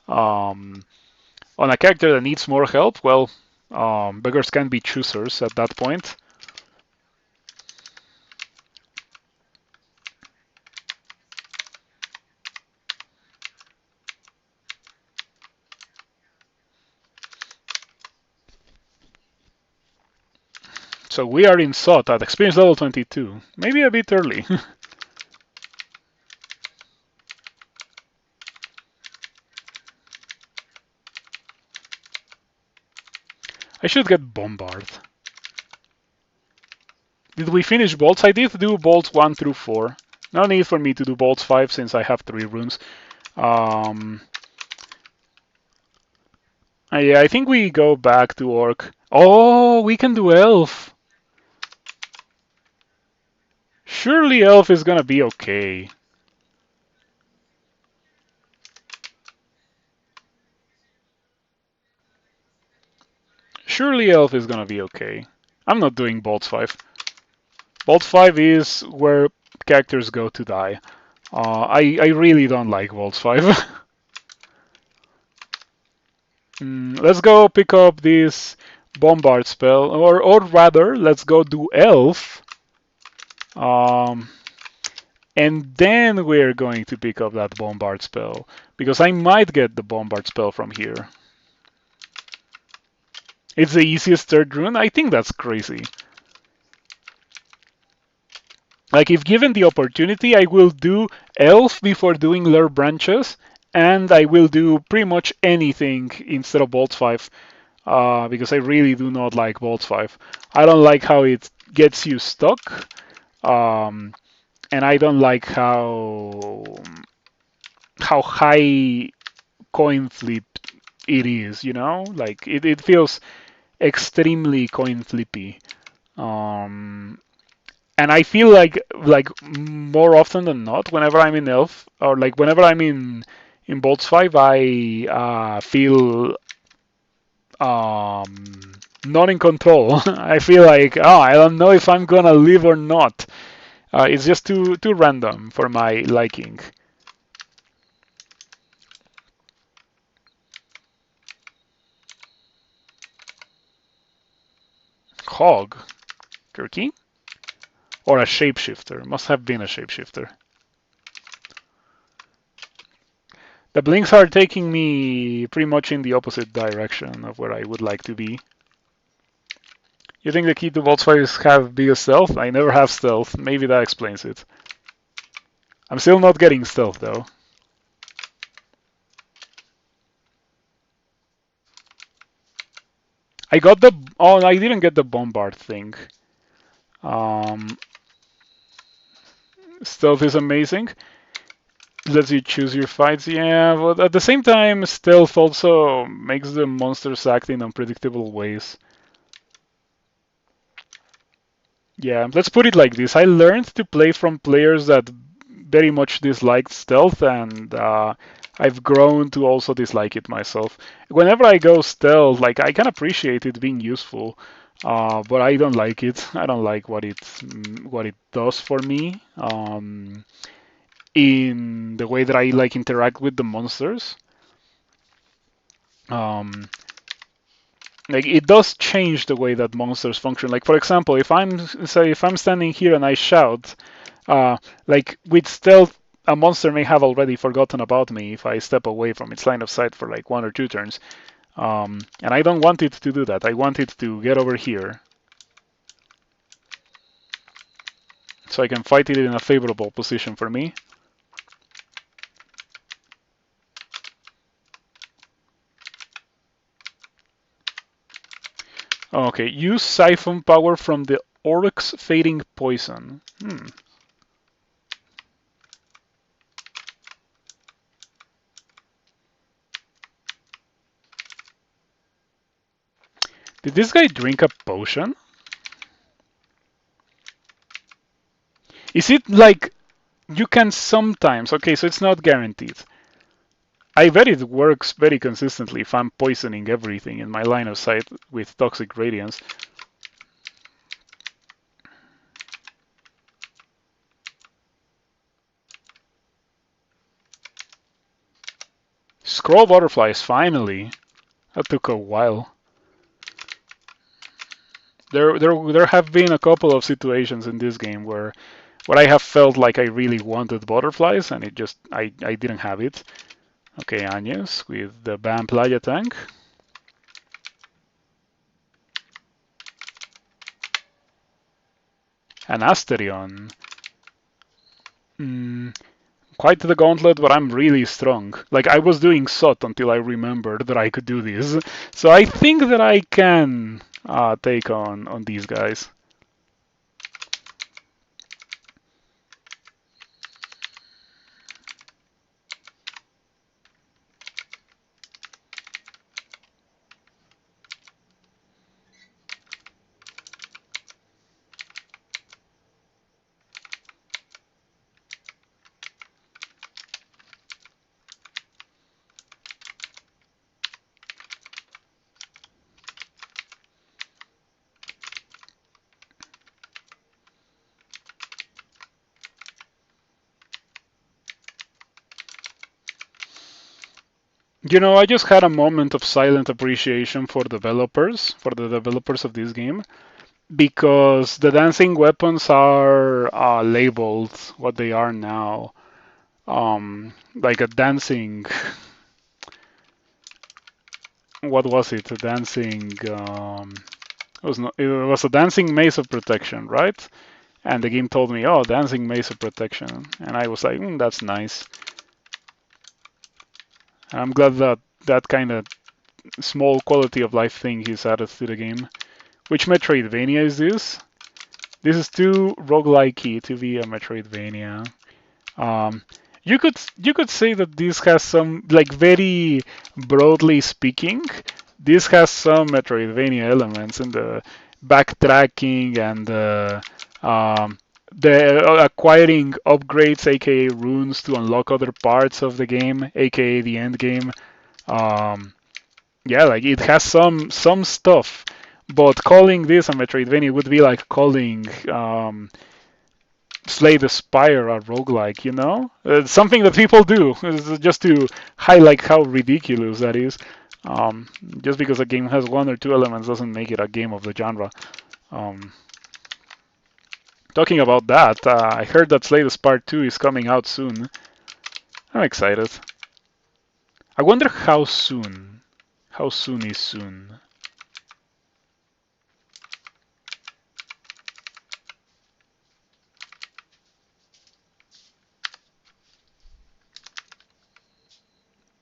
[SPEAKER 1] Um, on a character that needs more help, well, beggars can be choosers at that point. So we are in SOT at experience level 22. Maybe a bit early. I should get bombarded. Did we finish bolts? I did do bolts 1 through 4. No need for me to do bolts 5 since I have 3 runes. Yeah, I think we go back to orc. Oh, we can do elf. Surely elf is gonna be okay. Surely elf is gonna be okay. I'm not doing bolts 5. Bolt 5 is where characters go to die. I really don't like Bolts 5. Let's go pick up this Bombard spell, or rather, let's go do Elf. And then we're going to pick up that Bombard spell, because I might get the Bombard spell from here. It's the easiest third rune? I think that's crazy. Like, if given the opportunity, I will do Elf before doing Lure Branches, and I will do pretty much anything instead of Bolts 5, because I really do not like Bolts 5. I don't like how it gets you stuck, and I don't like how high coin flip it is, Like, it feels extremely coin flippy. And I feel like more often than not, whenever I'm in Elf or like whenever I'm in Bolts 5, I feel not in control. I feel like I don't know if I'm gonna live or not. It's just too random for my liking. Hog, turkey, or a shapeshifter? Must have been a shapeshifter. The blinks are taking me pretty much in the opposite direction of where I would like to be. You think the key to Bolts 5 is have bigger stealth? I never have stealth. Maybe that explains it. I'm still not getting stealth though. I got the... Oh, I didn't get the bombard thing. Stealth is amazing. Lets you choose your fights. Yeah, but at the same time, stealth also makes the monsters act in unpredictable ways. Yeah, let's put it like this. I learned to play from players that very much disliked stealth, and I've grown to also dislike it myself. Whenever I go stealth, like I can appreciate it being useful, but I don't like it. I don't like what it does for me in the way that I like interact with the monsters. Um, like it does change the way that monsters function. Like for example, if I'm standing here and I shout, like with stealth, a monster may have already forgotten about me if I step away from its line of sight for like 1 or 2 turns. And I don't want it to do that. I want it to get over here so I can fight it in a favorable position for me. Okay, use siphon power from the Orc's Fading Poison. Did this guy drink a potion? Is it like you can sometimes, okay, so it's not guaranteed. I bet it works very consistently if I'm poisoning everything in my line of sight with Toxic Radiance. Scroll Butterflies, finally. That took a while. There have been a couple of situations in this game where I have felt like I really wanted butterflies and I didn't have it. Okay, Agnes with the Bam Playa tank. An Asterion. Quite the gauntlet, but I'm really strong. Like, I was doing SOT until I remembered that I could do this. So I think that I can take on these guys. You know, I just had a moment of silent appreciation for the developers of this game, because the dancing weapons are labeled what they are now. Like a dancing, what was it? A dancing, it was a dancing mace of protection, right? And the game told me, oh, dancing mace of protection. And I was like, that's nice. And I'm glad that that kind of small quality of life thing is added to the game. Which Metroidvania is this? This is too roguelike to be a Metroidvania. You could say that this has some, like, very broadly speaking, this has some Metroidvania elements in the backtracking and the acquiring upgrades, aka runes, to unlock other parts of the game, aka the end game. Um, yeah, like it has some stuff, but calling this a Metroidvania would be like calling Slay the Spire a roguelike, you know? It's something that people do, just to highlight how ridiculous that is. Just because a game has 1 or 2 elements doesn't make it a game of the genre. Um, Talking about that, I heard that Slay the Spire 2 is coming out soon. I'm excited. I wonder how soon. How soon is soon?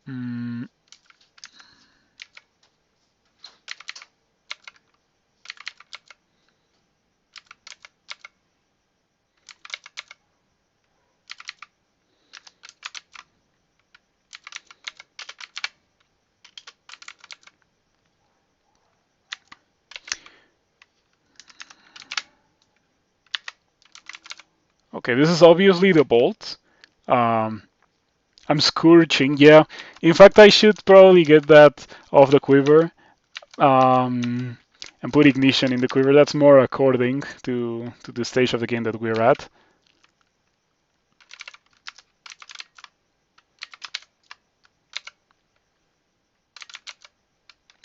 [SPEAKER 1] Mm, okay, this is obviously the bolt. Um, I'm scourging, yeah. In fact, I should probably get that off the quiver and put ignition in the quiver. That's more according to the stage of the game that we're at.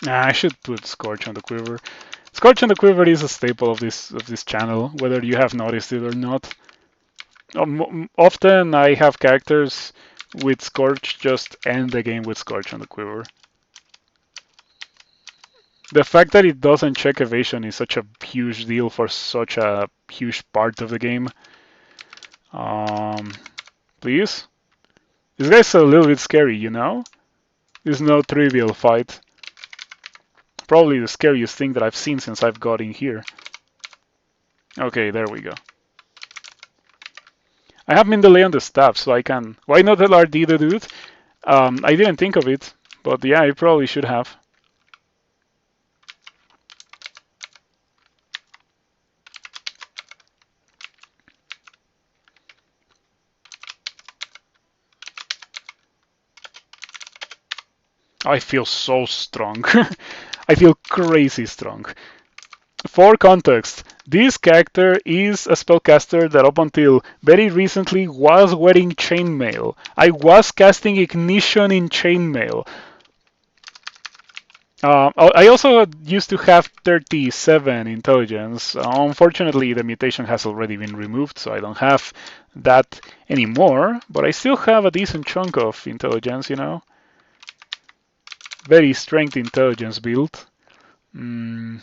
[SPEAKER 1] I should put Scorch on the quiver. Scorch on the quiver is a staple of this channel, whether you have noticed it or not. Often I have characters with Scorch just end the game with Scorch on the quiver. The fact that it doesn't check evasion is such a huge deal for such a huge part of the game. Um, please? This guy's a little bit scary, you know? It's no trivial fight. Probably the scariest thing that I've seen since I've got in here. Okay, there we go. I have min delay on the staff, so I can... Why not LRD the dude? I didn't think of it, but yeah, I probably should have. I feel so strong. I feel crazy strong. For context, this character is a spellcaster that up until very recently was wearing chainmail. I was casting Ignition in chainmail. I also used to have 37 intelligence. Unfortunately, the mutation has already been removed, so I don't have that anymore. But I still have a decent chunk of intelligence, you know. Very strength intelligence build. Mm.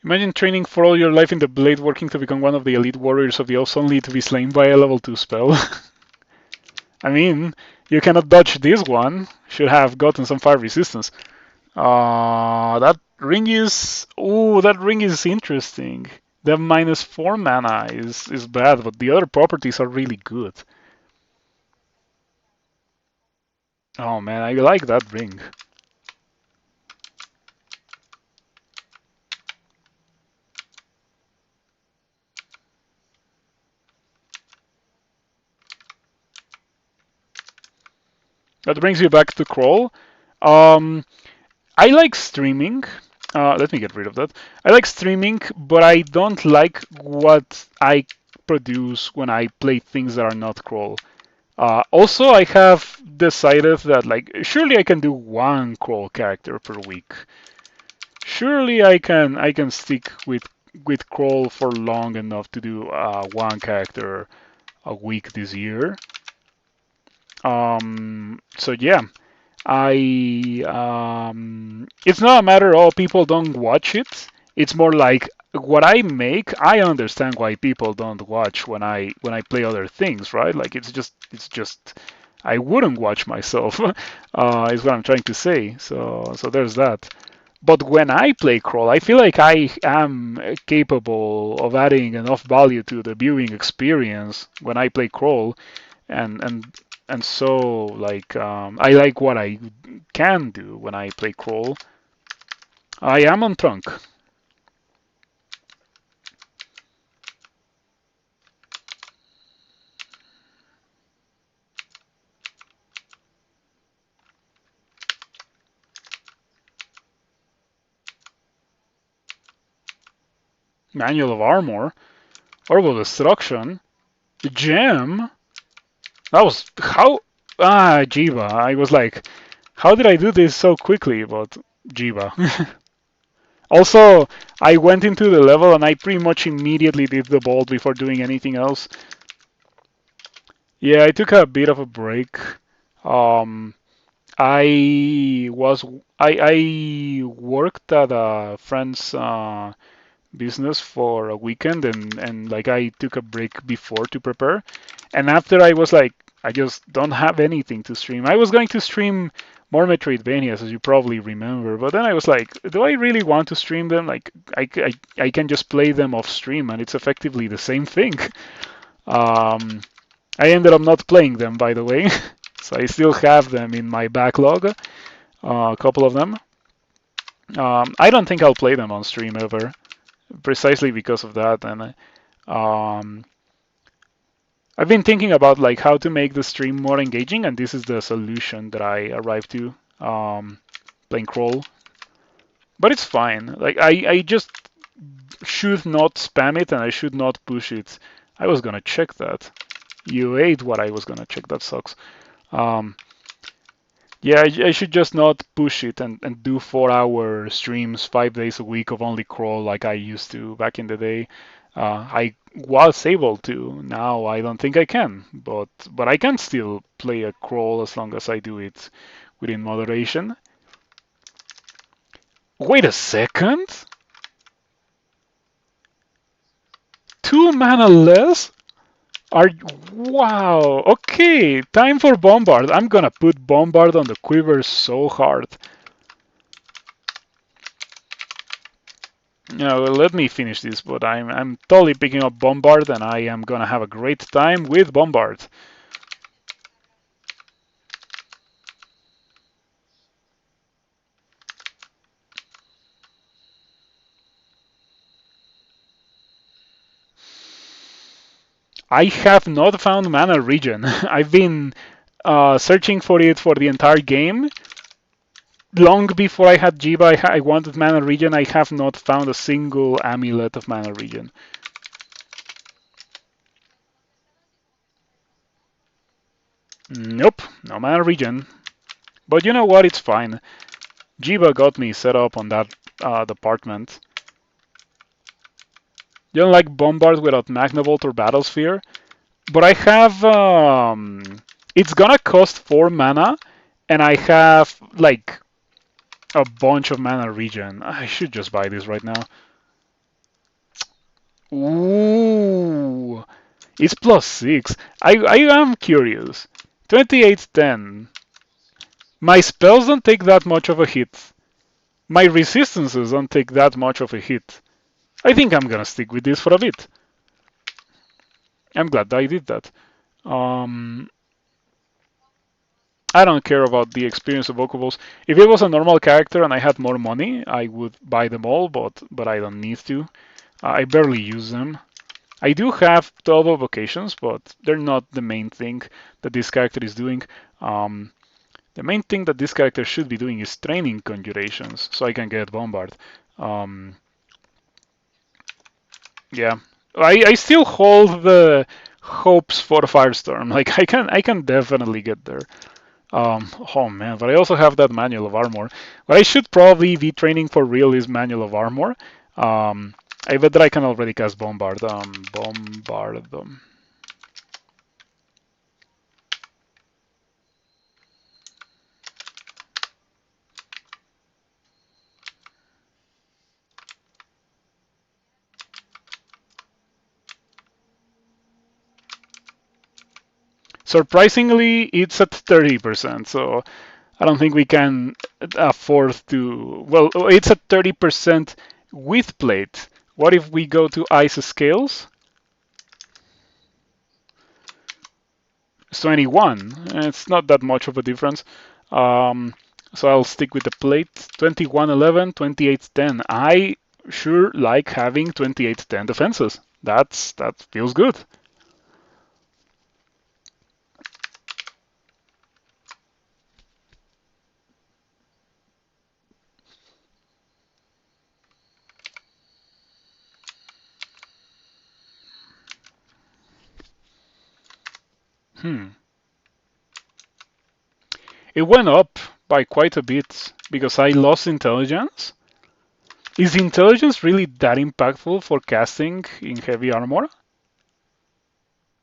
[SPEAKER 1] Imagine training for all your life in the blade, working to become one of the elite warriors of the Oaths, only to be slain by a level 2 spell. I mean, you cannot dodge this one. Should have gotten some fire resistance. That ring is... Ooh, that ring is interesting. The -4 mana is bad, but the other properties are really good. Oh man, I like that ring. That brings you back to Crawl. I like streaming. Let me get rid of that. I like streaming, but I don't like what I produce when I play things that are not Crawl. Also, I have decided that like surely I can do one Crawl character per week. Surely I can stick with Crawl for long enough to do one character a week this year. So yeah, it's not a matter of people don't watch it. It's more like what I make. I understand why people don't watch when I play other things, right? Like it's just I wouldn't watch myself. Is what I'm trying to say. So there's that. But when I play Crawl, I feel like I am capable of adding enough value to the viewing experience when I play Crawl, and and and so like I like what I can do when I play Crawl. I am on Trunk. Manual of Armor, Orbital Destruction, Gem. That was how Jiva. I was like, how did I do this so quickly? But Jiva. Also, I went into the level and I pretty much immediately did the bolt before doing anything else. Yeah, I took a bit of a break. Um, I was I worked at a friend's business for a weekend and like I took a break before to prepare. And after I was like, I just don't have anything to stream. I was going to stream more Metroidvanias, as you probably remember, but then I was like, do I really want to stream them? Like, I can just play them off stream, and it's effectively the same thing. Um, I ended up not playing them, by the way, so I still have them in my backlog, a couple of them. I don't think I'll play them on stream ever, precisely because of that, and um, I've been thinking about like how to make the stream more engaging, and this is the solution that I arrived to. playing Crawl. But it's fine. Like I just should not spam it and I should not push it. I was gonna check that. You ate what I was gonna check. That sucks. Um, yeah, I should just not push it and do 4 hour streams 5 days a week of only Crawl like I used to back in the day. I was able to. Now I don't think I can, but I can still play a Crawl as long as I do it within moderation. Wait a second. 2 mana less? Are wow. Okay, time for Bombard. I'm gonna put Bombard on the quiver so hard. Well, let me finish this, but I'm totally picking up Bombard and I am gonna have a great time with Bombard. I have not found Mana Regen. I've been searching for it for the entire game. Long before I had Jiba, I wanted Mana Regen. I have not found a single amulet of Mana Regen. Nope, no Mana Regen. But you know what? It's fine. Jiba got me set up on that department. You don't like Bombard without Magnavolt or Battlesphere? But I have. It's gonna cost 4 mana, and I have like a bunch of mana regen. I should just buy this right now. Ooh, it's +6. I am curious. 2810. My spells don't take that much of a hit. My resistances don't take that much of a hit. I think I'm gonna stick with this for a bit. I'm glad I did that. I don't care about the experience of Vocables. If it was a normal character and I had more money, I would buy them all, but I don't need to. I barely use them. I do have 12 vocations, but they're not the main thing that this character is doing. The main thing that this character should be doing is training conjurations, so I can get Bombard. Yeah, I still hold the hopes for Firestorm. Like I can definitely get there. Oh man, but I also have that Manual of Armor. What I should probably be training for real is Manual of Armor. I bet that I can already cast Bombard. Bombard them. Surprisingly, it's at 30%, so I don't think we can afford to. Well, it's at 30% with plate. What if we go to ice scales? It's 21. It's not that much of a difference. So I'll stick with the plate. 2111, 2810. I sure like having 2810 defenses. That feels good. It went up by quite a bit because I lost intelligence. Is intelligence really that impactful for casting in heavy armor?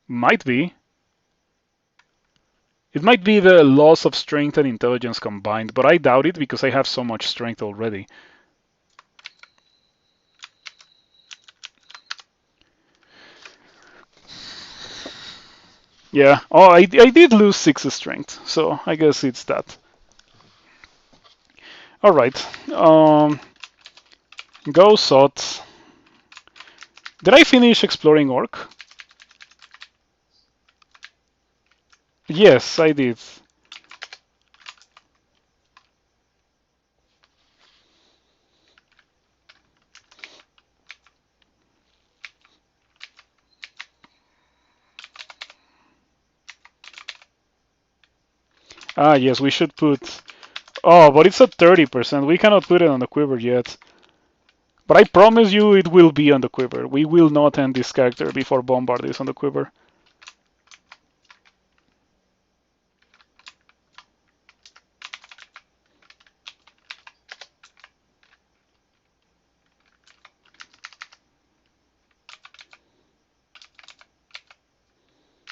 [SPEAKER 1] Might be. It might be the loss of strength and intelligence combined, but I doubt it because I have so much strength already. Yeah. Oh, I did lose 6 strength, so I guess it's that. All right. Go Sot. Did I finish exploring Orc? Yes, I did. Ah, yes, we should put Oh, but it's at 30%. We cannot put it on the quiver yet. But I promise you it will be on the quiver. We will not end this character before Bombard is on the quiver.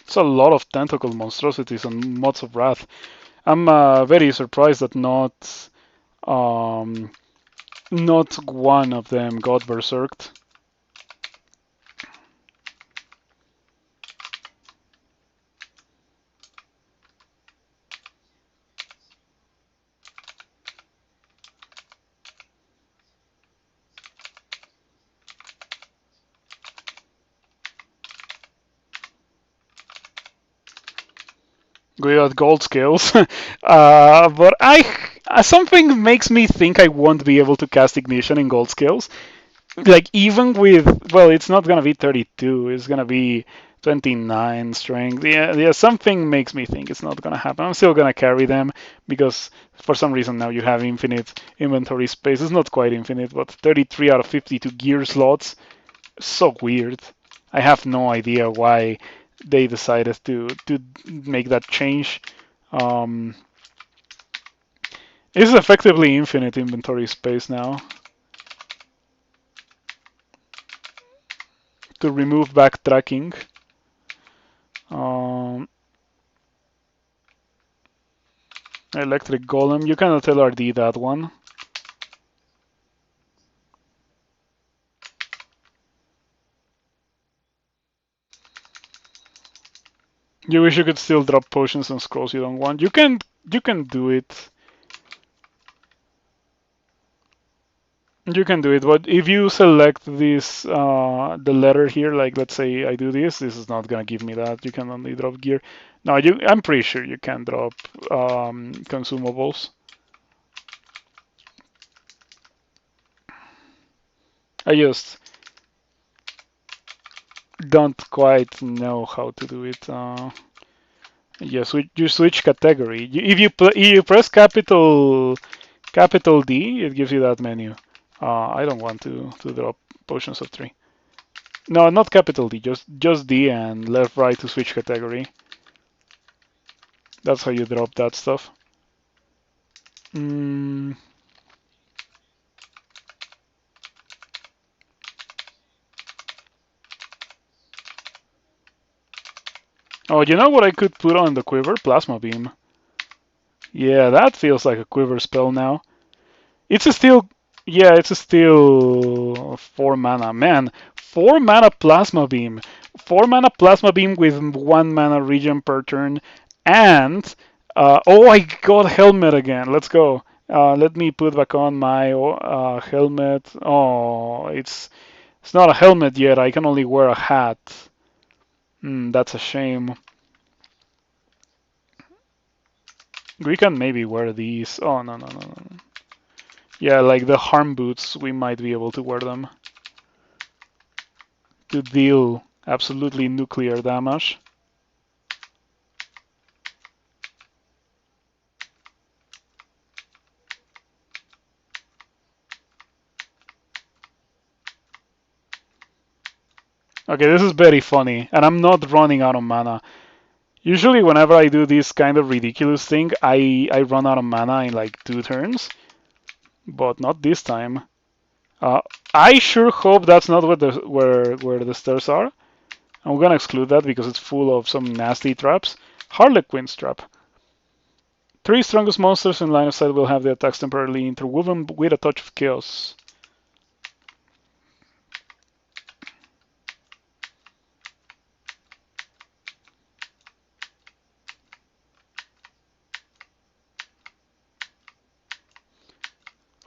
[SPEAKER 1] It's a lot of tentacle monstrosities and Mods of Wrath. I'm very surprised that um, not one of them got berserked. We got gold scales, but something makes me think I won't be able to cast Ignition in gold scales. Like even with, well, it's not gonna be 32. It's gonna be 29 strength. Yeah. Something makes me think it's not gonna happen. I'm still gonna carry them because for some reason now you have infinite inventory space. It's not quite infinite, but 33 out of 52 gear slots. So weird. I have no idea why they decided to make that change. Um, it's effectively infinite inventory space now. To remove backtracking. Um, Electric Golem. You cannot LRD that one. You wish you could still drop potions and scrolls you don't want. You can do it. You can do it, but if you select this the letter here, like let's say I do this is not gonna give me that. You can only drop gear. No, I'm pretty sure you can drop consumables. I just don't quite know how to do it. You switch category. If you press capital D, it gives you that menu. I don't want to drop potions of 3. No, not capital D, just D and left right to switch category. That's how you drop that stuff. Mm. Oh, you know what I could put on the quiver? Plasma beam. Yeah, that feels like a quiver spell now. It's a still, yeah, it's a still 4 mana. Man, 4 mana plasma beam. 4 mana plasma beam with 1 mana regen per turn. And, oh, I got helmet again. Let's go. Let me put back on my helmet. Oh, it's not a helmet yet. I can only wear a hat. That's a shame. We can maybe wear these. Oh, no, no, no, no. Yeah, like the harm boots, we might be able to wear them to deal absolutely nuclear damage. Okay, this is very funny, and I'm not running out of mana. Usually, whenever I do this kind of ridiculous thing, I run out of mana in like 2 turns, but not this time. Uh, I sure hope that's not where the stairs are. I'm gonna exclude that because it's full of some nasty traps. Harlequin's trap. 3 strongest monsters in line of sight will have their attacks temporarily interwoven with a touch of chaos.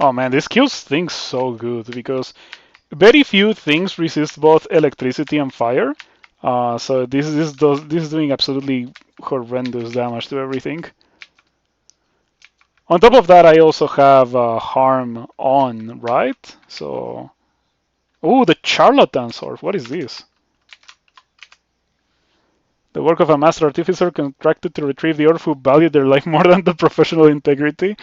[SPEAKER 1] Oh man, this kills things so good because very few things resist both electricity and fire. So this is doing absolutely horrendous damage to everything. On top of that, I also have harm on, right? So, oh, the charlatan sword. What is this? The work of a master artificer contracted to retrieve the orb who valued their life more than the professional integrity.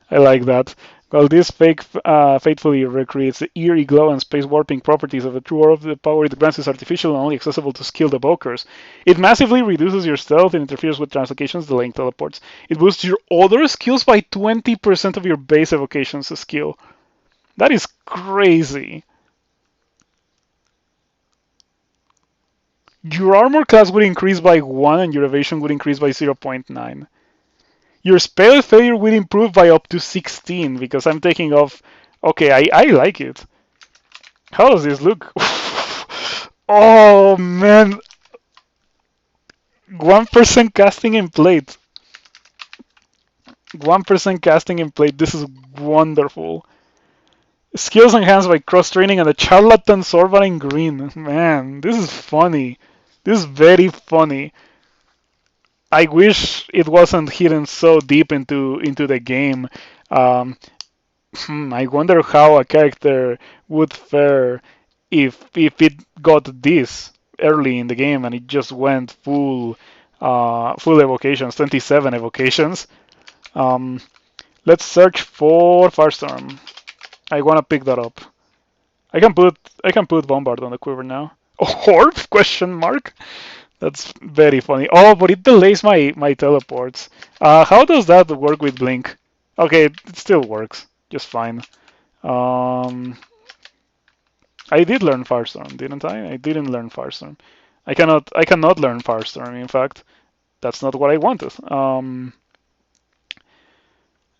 [SPEAKER 1] I like that. While this fake faithfully recreates the eerie glow and space warping properties of a true orb, the power it grants is artificial and only accessible to skilled evokers. It massively reduces your stealth and interferes with translocations, delaying teleports. It boosts your other skills by 20% of your base evocations skill. That is crazy. Your armor class would increase by 1 and your evasion would increase by 0.9. Your spell failure will improve by up to 16 because I'm taking off. Okay, I like it. How does this look? Oh man, 1% casting in plate. 1% casting in plate. This is wonderful. Skills enhanced by cross training and the charlatan Sorvar in green. Man, this is funny. This is very funny. I wish it wasn't hidden so deep into the game. Um, I wonder how a character would fare if it got this early in the game and it just went full evocations, 27 evocations. Um, let's search for Firestorm. I wanna pick that up. I can put Bombard on the quiver now. Orb? Question mark. That's very funny. Oh, but it delays my teleports. How does that work with Blink? Okay, it still works just fine. Um, I did learn Firestorm, didn't I? I didn't learn Firestorm. I cannot learn Firestorm. In fact, that's not what I wanted.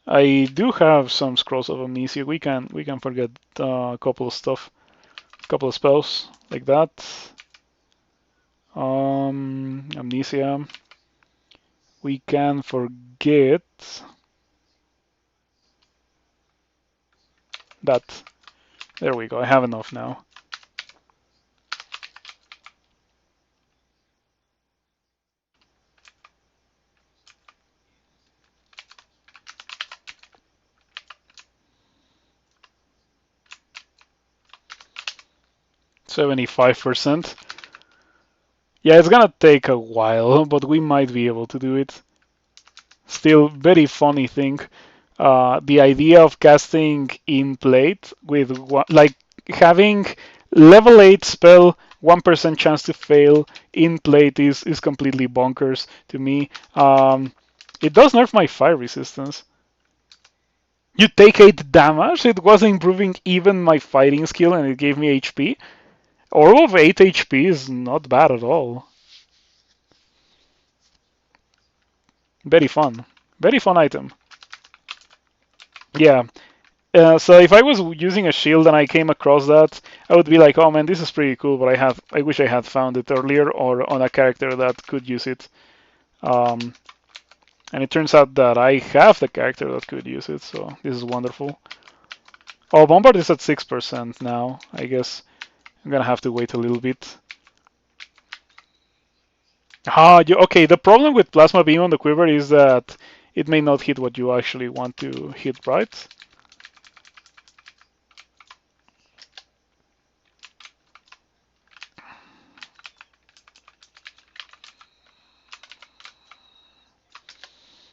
[SPEAKER 1] I do have some scrolls of amnesia. We can forget a couple of stuff, a couple of spells like that. Amnesia. We can forget that. There we go. I have enough now. $75%. Yeah, it's gonna take a while, but we might be able to do it. Still, very funny thing. The idea of casting in plate with like having level 8 spell 1% chance to fail in plate is completely bonkers to me. It does nerf my fire resistance. You take 8 damage? It was improving even my fighting skill and it gave me HP. Orb of 8 HP is not bad at all. Very fun. Very fun item. Yeah. So if I was using a shield and I came across that, I would be like, oh man, this is pretty cool, but I wish I had found it earlier or on a character that could use it. Um, and it turns out that I have the character that could use it, so this is wonderful. Oh, Bombard is at 6% now. I guess I'm gonna have to wait a little bit. Okay, the problem with Plasma Beam on the quiver is that it may not hit what you actually want to hit, right?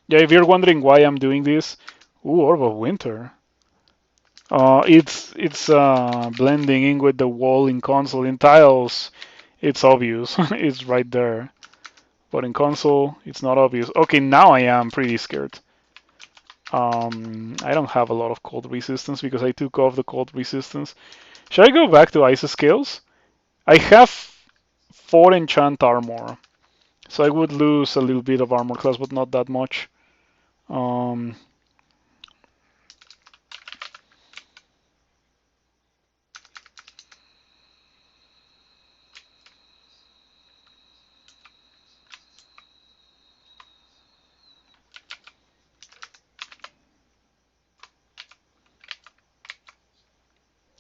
[SPEAKER 1] Yeah, if you're wondering why I'm doing this, ooh, Orb of Winter. It's blending in with the wall in console. In tiles, it's obvious. It's right there. But in console, it's not obvious. Okay, now I am pretty scared. I don't have a lot of cold resistance because I took off the cold resistance. Should I go back to ice scales? I have 4 enchant armor, so I would lose a little bit of armor class, but not that much. Um,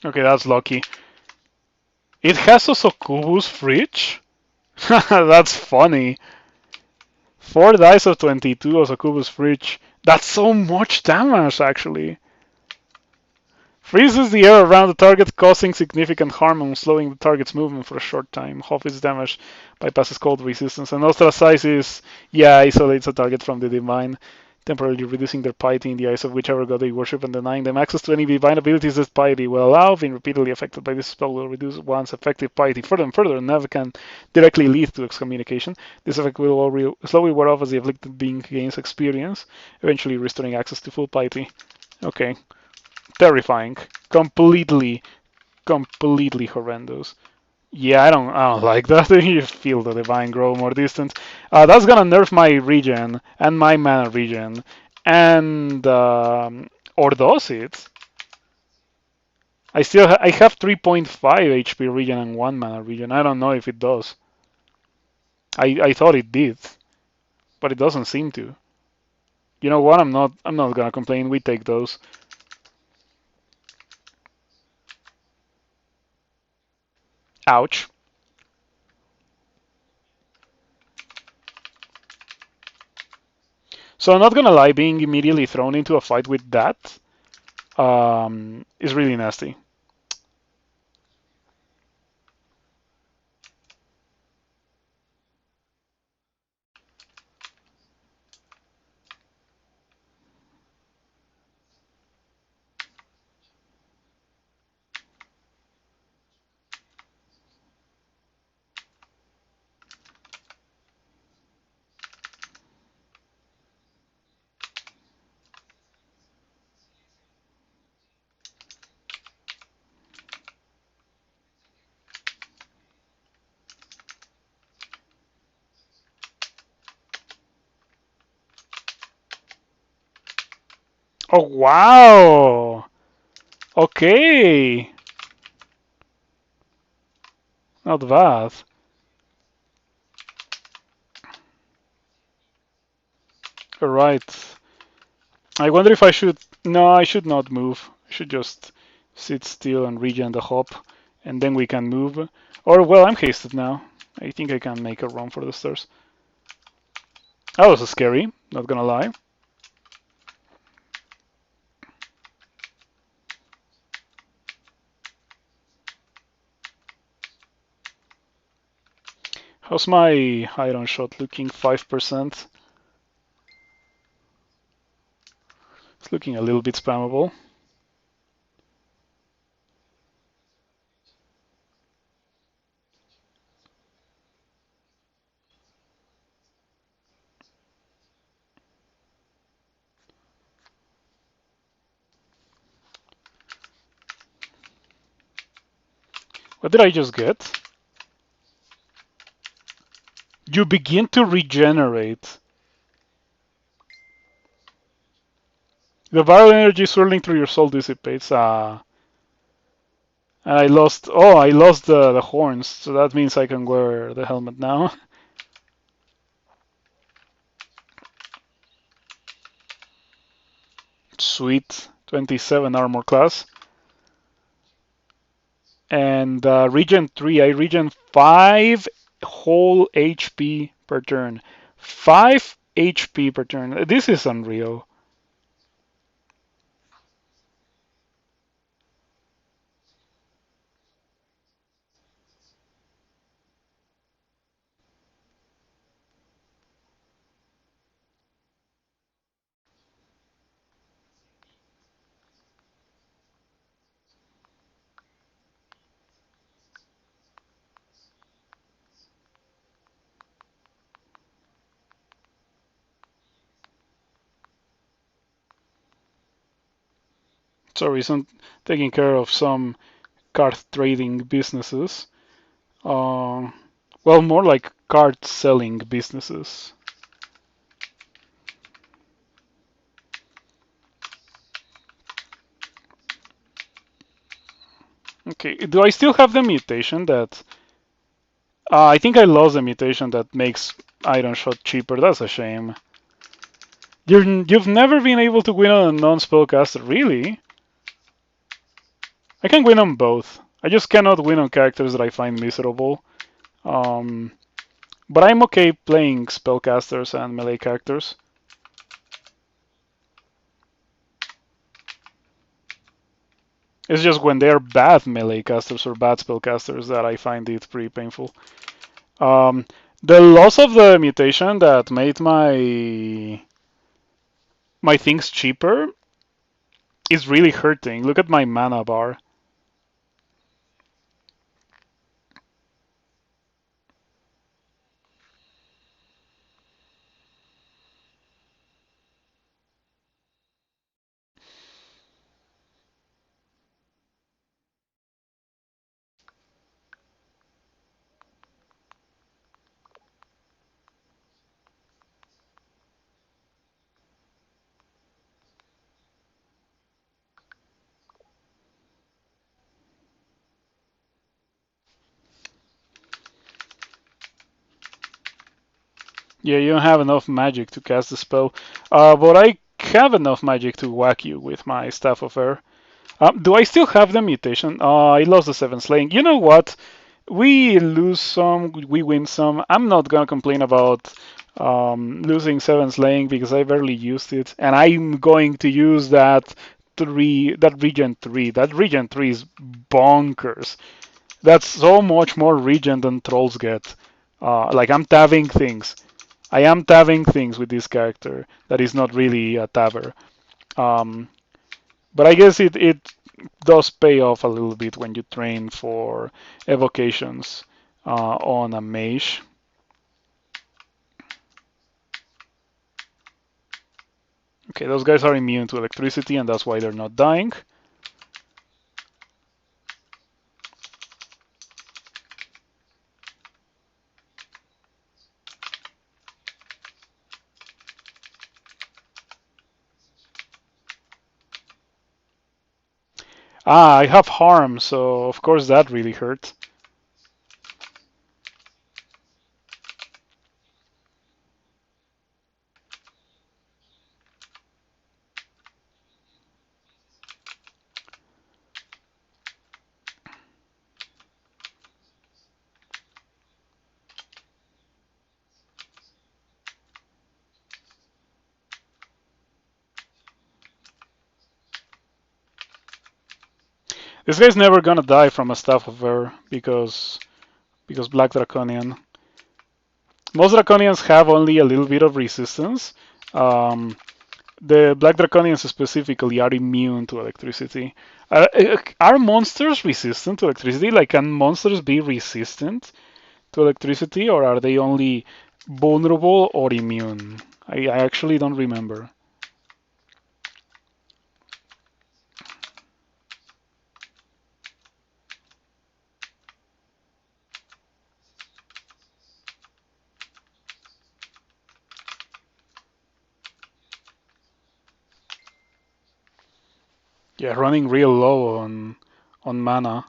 [SPEAKER 1] okay, that's lucky. It has a Succubus fridge? That's funny. 4 dice of 22 of Succubus fridge. That's so much damage, actually. Freezes the air around the target, causing significant harm and slowing the target's movement for a short time. Half its damage bypasses cold resistance. And ostracizes, yeah, isolates a target from the divine. temporarily reducing their piety in the eyes of whichever god they worship and denying them access to any divine abilities that piety will allow. Being repeatedly affected by this spell will reduce one's effective piety further and further, and never can directly lead to excommunication. This effect will slowly wear off as the afflicted being gains experience, eventually restoring access to full piety. Okay. Terrifying. Completely horrendous. Yeah, I don't like that. You feel the divine grow more distant. That's gonna nerf my regen and my mana regen, and or does it? I have 3.5 HP regen and 1 mana regen. I don't know if it does. I thought it did, but it doesn't seem to. You know what? I'm not gonna complain. We take those. Ouch. So I'm not gonna lie, being immediately thrown into a fight with that is really nasty. Oh wow! Okay, not bad. All right. I wonder if I should. No, I should not move. I should just sit still and regen the hop, and then we can move. Or well, I'm hasted now. I think I can make a run for the stairs. That was scary. Not gonna lie. How's my iron shot looking? 5%. It's looking a little bit spammable. What did I just get? You begin to regenerate. The viral energy swirling through your soul dissipates. And I lost. Oh, I lost the horns, so that means I can wear the helmet now. Sweet. 27 armor class. And regen 3. I regen 5 whole HP per turn. 5 HP per turn. This is unreal. Sorry, some taking care of some card trading businesses. Uh, well, more like card selling businesses. Okay, do I still have the mutation that... I think I lost the mutation that makes Iron Shot cheaper. That's a shame. You've never been able to win on a non-spellcaster, really? I can win on both. I just cannot win on characters that I find miserable. Um, but I'm okay playing spellcasters and melee characters. It's just when they're bad melee casters or bad spellcasters that I find it pretty painful. The loss of the mutation that made my my things cheaper is really hurting. Look at my mana bar. Yeah, you don't have enough magic to cast the spell. But I have enough magic to whack you with my Staff of Air. Do I still have the mutation? I lost the 7 slaying. You know what? We lose some, we win some. I'm not gonna complain about losing 7 slaying because I barely used it, and I'm going to use that regen 3. That regen 3 is bonkers. That's so much more regen than trolls get. Like I'm tabbing things. I am tabbing things with this character that is not really a tabber. Um, but I guess it does pay off a little bit when you train for evocations on a mage. Okay, those guys are immune to electricity, and that's why they're not dying. Ah, I have harm, so of course that really hurt. This guy's never gonna die from a staff of air because Black Draconian. Most Draconians have only a little bit of resistance. Um, the Black Draconians specifically are immune to electricity. Are monsters resistant to electricity? Like, can monsters be resistant to electricity, or are they only vulnerable or immune? I actually don't remember. Yeah, running real low on mana.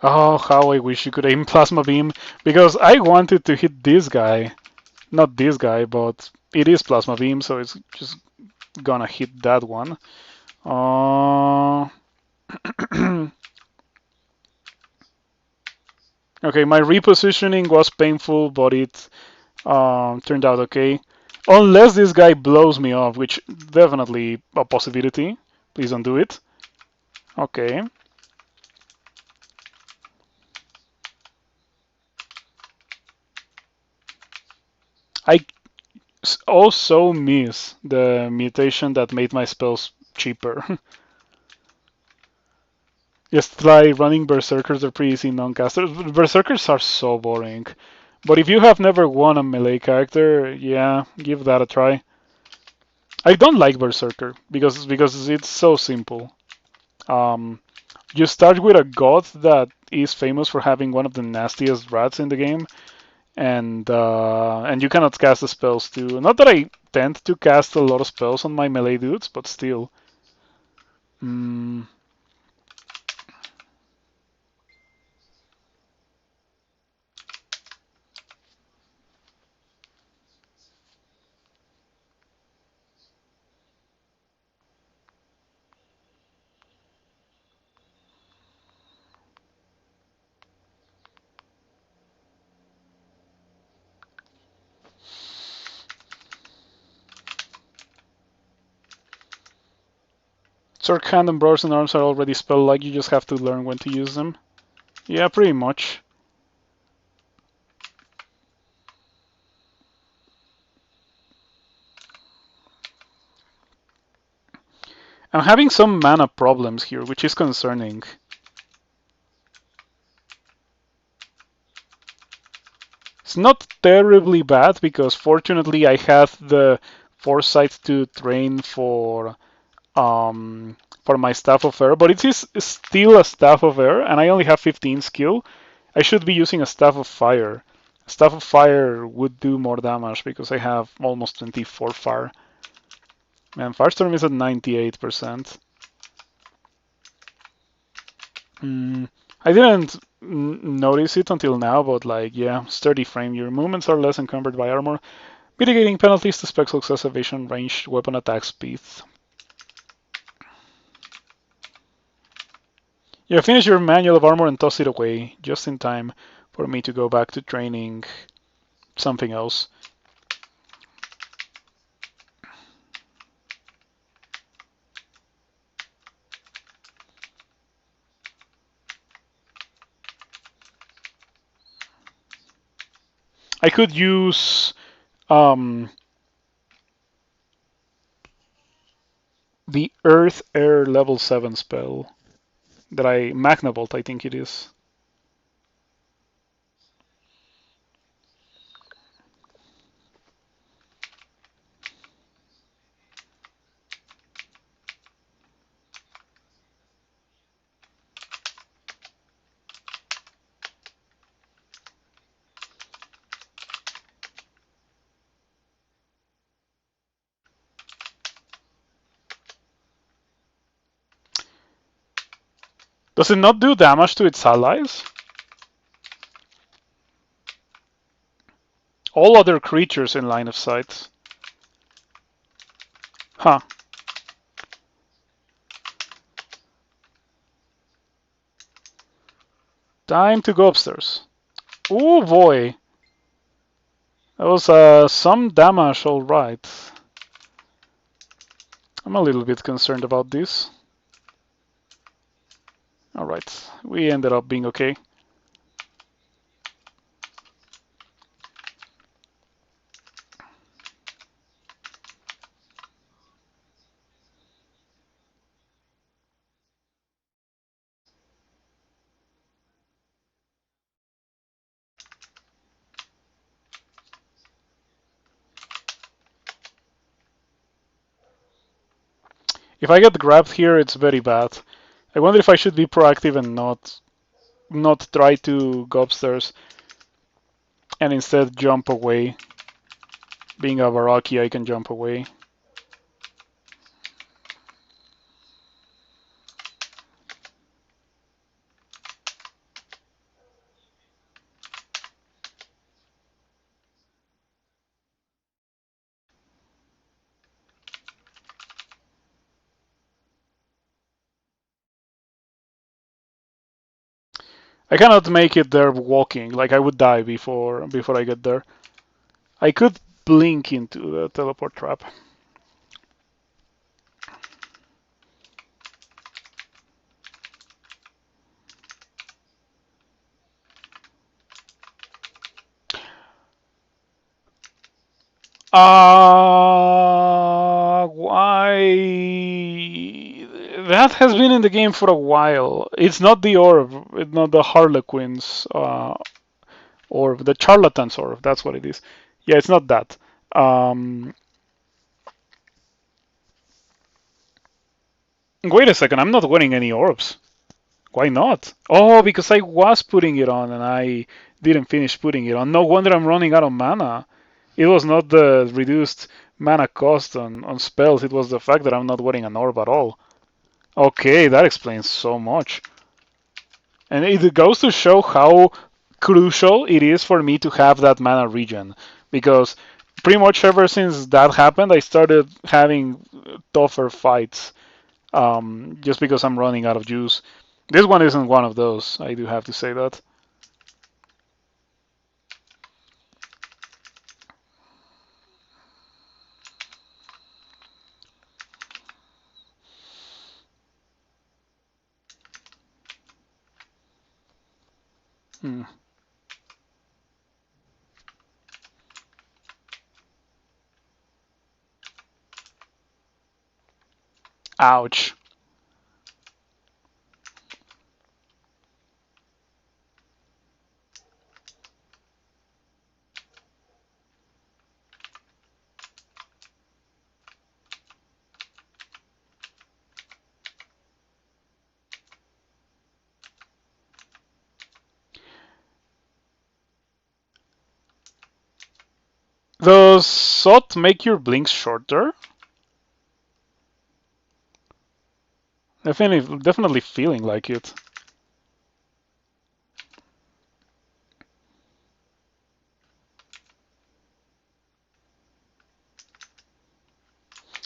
[SPEAKER 1] Oh, how I wish you could aim plasma beam because I wanted to hit this guy, not this guy, but it is plasma beam, so it's just gonna hit that one. Uh, okay, my repositioning was painful, but it turned out okay. Unless this guy blows me off, which definitely a possibility. Please don't do it. Okay. I also miss the mutation that made my spells cheaper. Just like running Berserkers are pretty easy non-casters. Berserkers are so boring. But if you have never won a melee character, yeah, give that a try. I don't like Berserker because it's so simple. Um, you start with a god that is famous for having one of the nastiest rats in the game, and you cannot cast the spells too. Not that I tend to cast a lot of spells on my melee dudes, but still. Mm, Sword hand and brows and arms are already spell-like, you just have to learn when to use them. Yeah, pretty much. I'm having some mana problems here, which is concerning. It's not terribly bad because fortunately I had the foresight to train for my Staff of Air, but it is still a Staff of Air, and I only have 15 skill. I should be using a Staff of Fire. A Staff of Fire would do more damage because I have almost 24 fire. Man, Firestorm is at 98%. I didn't notice it until now, but like, yeah, sturdy frame. Your movements are less encumbered by armor, mitigating penalties to spec success, evasion, ranged weapon attack speed. Yeah, finish your manual of armor and toss it away, just in time for me to go back to training something else. I could use the Earth Air level 7 spell that Magnavolt, I think it is. Does it not do damage to its allies? All other creatures in line of sight. Huh. Time to go upstairs. Oh boy. That was some damage, alright. I'm a little bit concerned about this. Alright, we ended up being okay. If I get grabbed here, it's very bad. I wonder if I should be proactive and not try to go upstairs and instead jump away. Being a Barachi, I can jump away. I cannot make it there walking. Like I would die before I get there. I could blink into the teleport trap. Why? That has been in the game for a while. It's not the orb. It's not the Harlequins orb. The Charlatan's orb. That's what it is. Yeah, it's not that. Wait a second. I'm not wearing any orbs. Why not? Oh, because I was putting it on and I didn't finish putting it on. No wonder I'm running out of mana. It was not the reduced mana cost on spells, it was the fact that I'm not wearing an orb at all. Okay, that explains so much. And it goes to show how crucial it is for me to have that mana regen. Because pretty much ever since that happened, I started having tougher fights. Just because I'm running out of juice. This one isn't one of those, I do have to say that. Hmm. Ouch. Does SOT make your blinks shorter? Definitely feeling like it.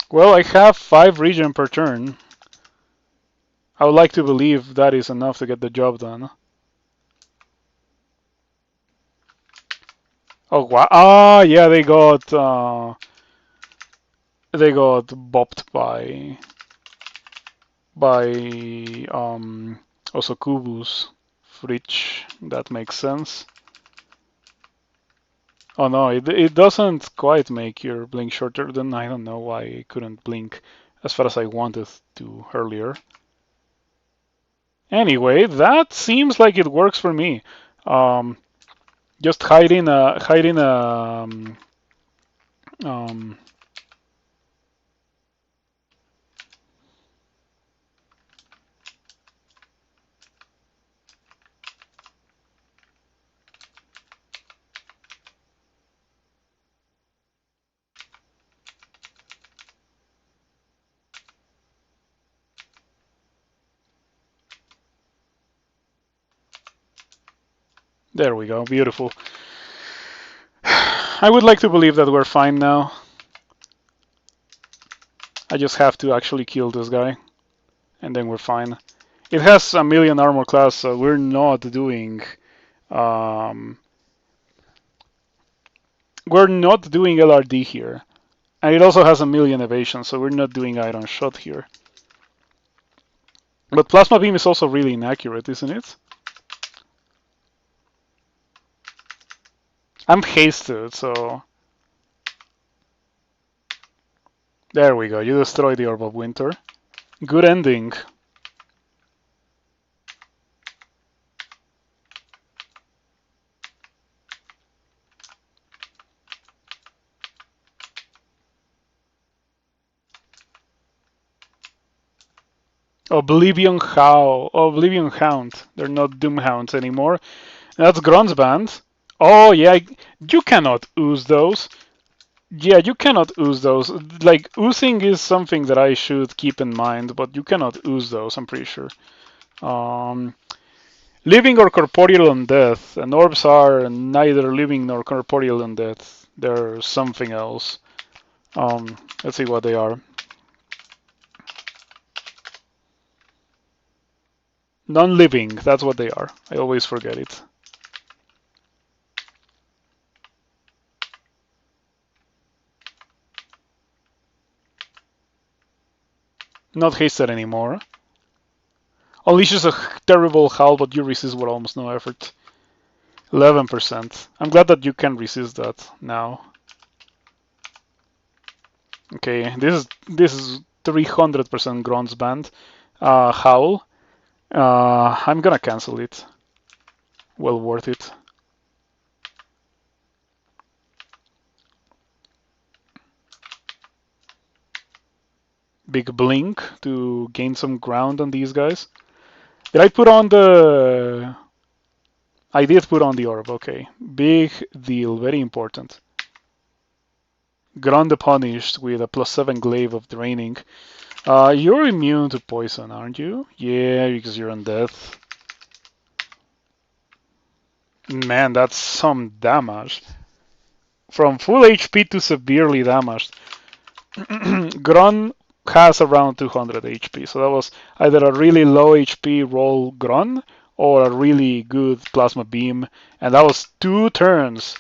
[SPEAKER 1] Well, I have 5 regen per turn. I would like to believe that is enough to get the job done. Oh wow! Ah, yeah, they got bopped by Osokubu's Fridge. That makes sense. Oh no, it doesn't quite make your blink shorter. Then I don't know why I couldn't blink as far as I wanted to earlier. Anyway, that seems like it works for me. Um, just um, there we go, beautiful. I would like to believe that we're fine now. I just have to actually kill this guy, and then we're fine. It has a million armor class, so we're not doing um, LRD here. And it also has a million evasion, so we're not doing iron shot here. But plasma beam is also really inaccurate, isn't it? I'm hasted, so there we go. You destroy the Orb of Winter. Good ending. Oblivion Hound. They're not Doom Hounds anymore. That's Grun's band. Oh yeah, you cannot ooze those. Yeah, you cannot ooze those. Like oozing is something that I should keep in mind, but you cannot ooze those. I'm pretty sure. Um, Living or corporeal undeath, and orbs are neither living nor corporeal undeath. They're something else. Let's see what they are. Non-living, that's what they are. I always forget it. Not hasted anymore. Unleashes a terrible howl, but you resist with almost no effort. 11%. I'm glad that you can resist that now. Okay, this is 300% Grun's band. Howl. I'm gonna cancel it. Well worth it. Big blink to gain some ground on these guys. Did I put on the... I did put on the orb, okay. Big deal, very important. Grunde punished with a +7 glaive of draining. You're immune to poison, aren't you? Yeah, because you're on death. Man, that's some damage. From full HP to severely damaged. Grun has around 200 HP, so that was either a really low HP roll Grun or a really good plasma beam, and that was 2 turns.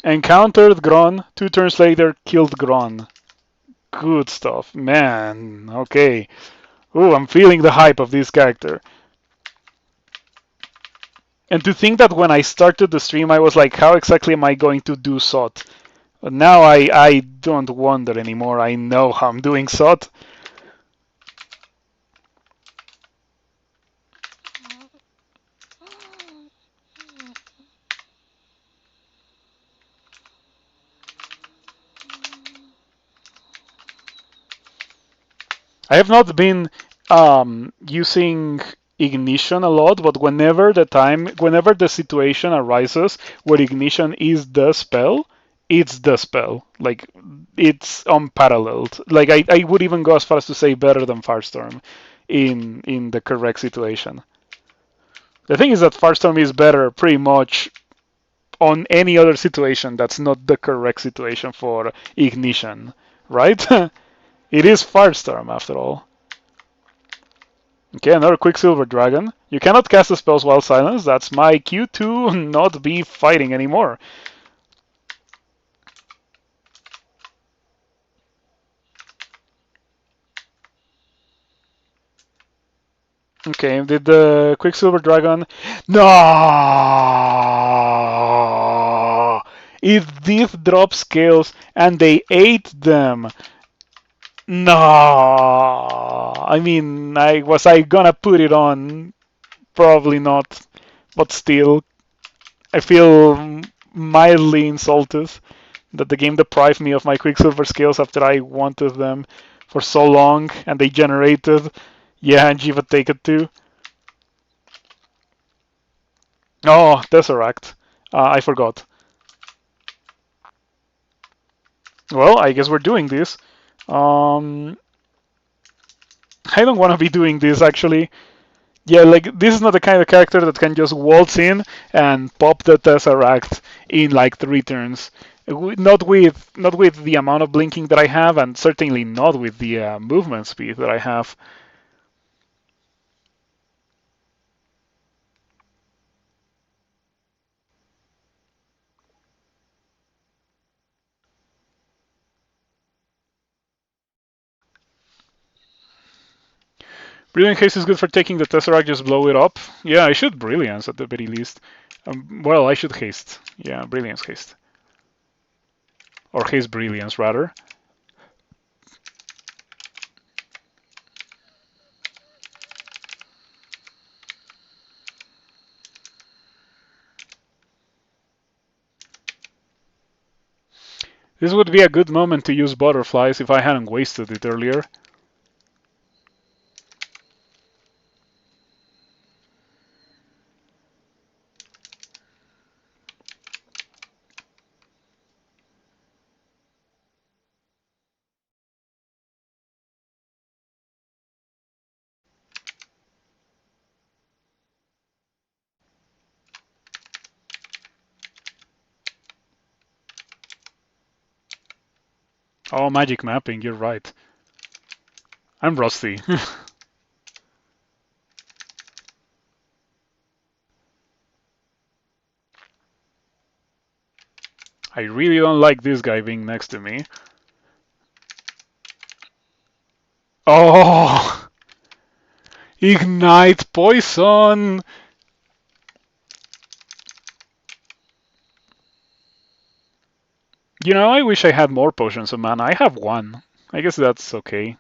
[SPEAKER 1] Encountered Grun, 2 turns later killed Grun. Good stuff, man. Okay. Ooh, I'm feeling the hype of this character. And to think that when I started the stream, I was like, how exactly am I going to do SOT? But now I don't wonder anymore. I know how I'm doing SOT. I have not been using ignition a lot, but whenever the situation arises where ignition is the spell, it's the spell. Like it's unparalleled. Like I would even go as far as to say better than Firestorm in the correct situation. The thing is that Firestorm is better pretty much on any other situation that's not the correct situation for ignition, right? It is Firestorm after all. Okay, another Quicksilver Dragon. You cannot cast the spells while silenced. That's my cue to not be fighting anymore. Okay, did the Quicksilver Dragon... No! It did drop scales and they ate them. No! I mean, I gonna put it on? Probably not. But still, I feel mildly insulted that the game deprived me of my Quicksilver skills after I wanted them for so long and they generated. Yeah, and Jiva take it too. Oh, Tesseract. I forgot. Well, I guess we're doing this. Um, I don't want to be doing this actually. Yeah, like this is not the kind of character that can just waltz in and pop the Tesseract in like 3 turns. Not with the amount of blinking that I have, and certainly not with the movement speed that I have. Brilliant Haste is good for taking the Tesseract, just blow it up. Yeah, I should Brilliance at the very least. Well, I should Haste. Yeah, Brilliance Haste. Or Haste Brilliance, rather. This would be a good moment to use Butterflies if I hadn't wasted it earlier. Oh, magic mapping, you're right. I'm rusty. I really don't like this guy being next to me. Oh! Ignite Poison! You know, I wish I had more potions of mana. I have one. I guess that's okay.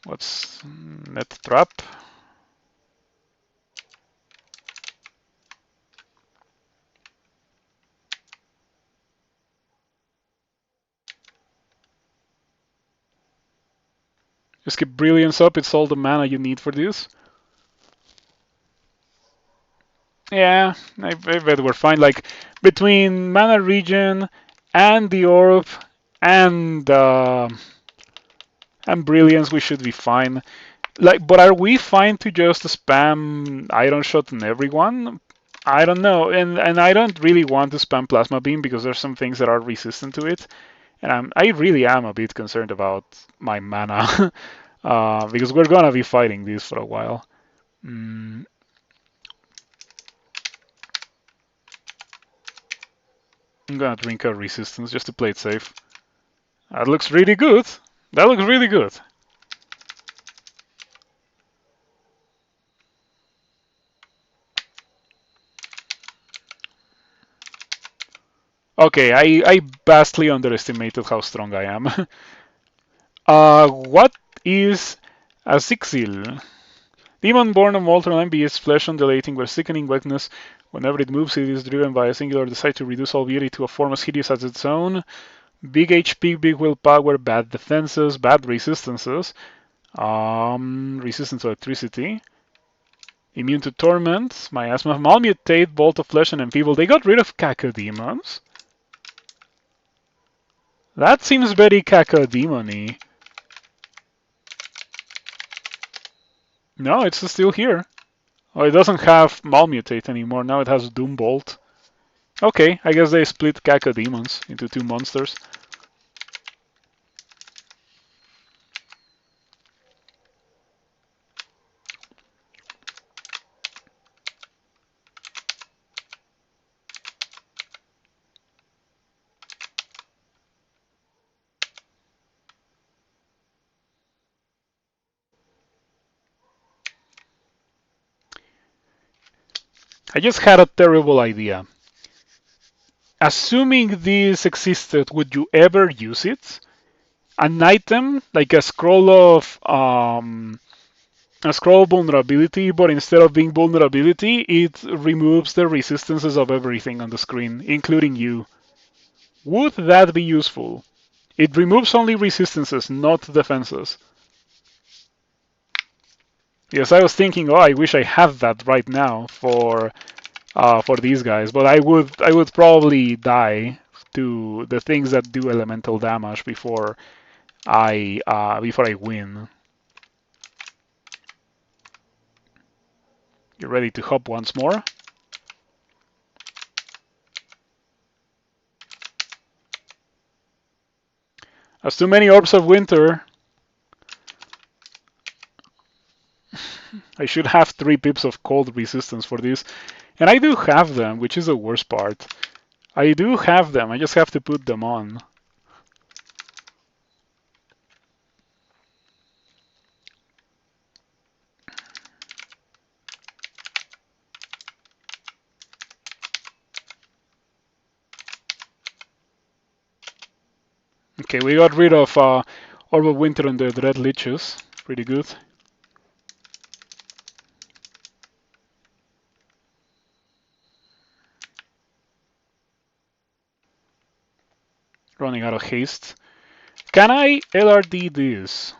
[SPEAKER 1] What's net trap? Just keep Brilliance up, it's all the mana you need for this. Yeah, I bet we're fine. Like, between Mana Regen and the Orb and Brilliance, we should be fine. Like, but are we fine to just spam Iron Shot on everyone? I don't know, and I don't really want to spam Plasma Beam because there's some things that are resistant to it, and I really am a bit concerned about my mana because we're gonna be fighting this for a while. Mm, I'm gonna drink a Resistance just to play it safe. That looks really good. That looks really good. Okay, I vastly underestimated how strong I am. What is a Sixil? Demon born of molten envy is flesh undulating with sickening weakness. Whenever it moves, it is driven by a singular desire to reduce all beauty to a form as hideous as its own. Big HP, big willpower, bad defenses, bad resistances. Resistance to electricity. Immune to torment, miasma, malmutate, bolt of flesh, and enfeeble. They got rid of cacodemons. That seems very cacodemon-y. No, it's still here. Oh, it doesn't have malmutate anymore. Now it has doombolt. Okay, I guess they split cacodemons into two monsters. I just had a terrible idea. Assuming this existed, would you ever use it? An item like a scroll vulnerability, but instead of being vulnerability, it removes the resistances of everything on the screen, including you. Would that be useful? It removes only resistances, not defenses. Yes, I was thinking, oh, I wish I had that right now for these guys, but I would probably die to the things that do elemental damage before I win. You ready to hop once more? As too many orbs of winter. I should have 3 pips of cold resistance for this. And I do have them, which is the worst part. I do have them, I just have to put them on. Okay, we got rid of Orb of Winter and the Dread Liches. Pretty good. Running out of haste. Can I LRD this?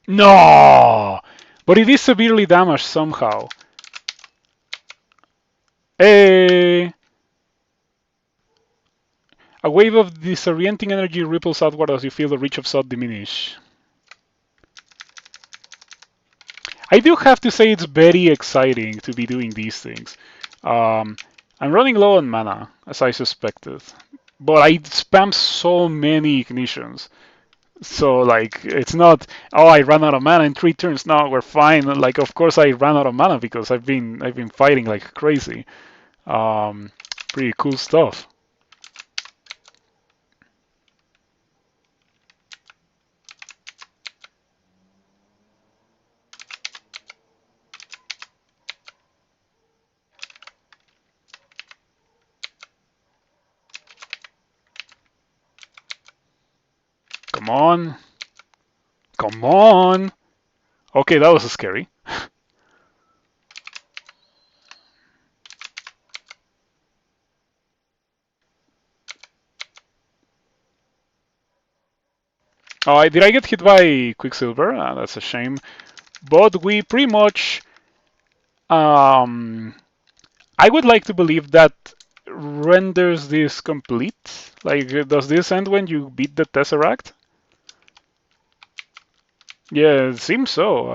[SPEAKER 1] No! But it is severely damaged somehow. Hey! A wave of disorienting energy ripples outward as you feel the reach of Sod diminish. I do have to say it's very exciting to be doing these things. I'm running low on mana, as I suspected. But I spam so many ignitions. So like it's not, oh, I ran out of mana in 3 turns. No, we're fine. Like of course I ran out of mana because I've been fighting like crazy. Um, Pretty cool stuff. Come on. Come on. Okay, that was scary. Oh, did I get hit by Quicksilver? That's a shame. But we pretty much. Um, I would like to believe that renders this complete. Like, does this end when you beat the Tesseract? Yeah, it seems so.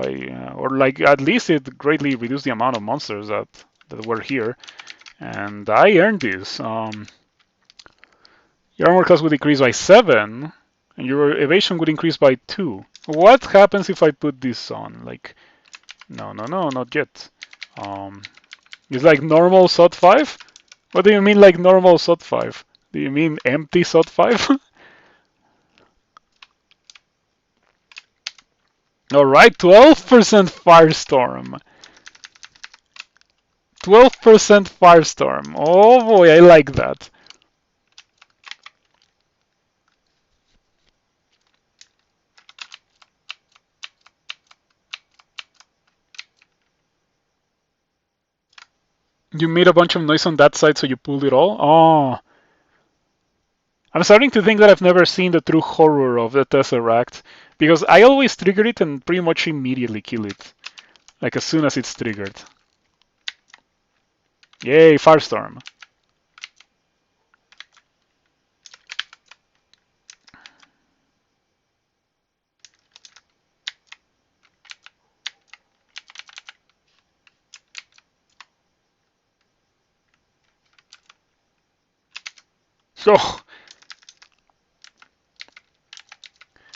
[SPEAKER 1] Or like at least it greatly reduced the amount of monsters that were here, and I earned this. Your armor class would decrease by 7, and your evasion would increase by 2. What happens if I put this on? Like, no, not yet. It's like normal SOT 5? What do you mean like normal SOT 5? Do you mean empty SOT 5? Alright, 12% Firestorm. 12% Firestorm. Oh boy, I like that. You made a bunch of noise on that side, so you pulled it all? Oh. I'm starting to think that I've never seen the true horror of the Tesseract, because I always trigger it and pretty much immediately kill it. Like as soon as it's triggered. Yay, Firestorm. Oh.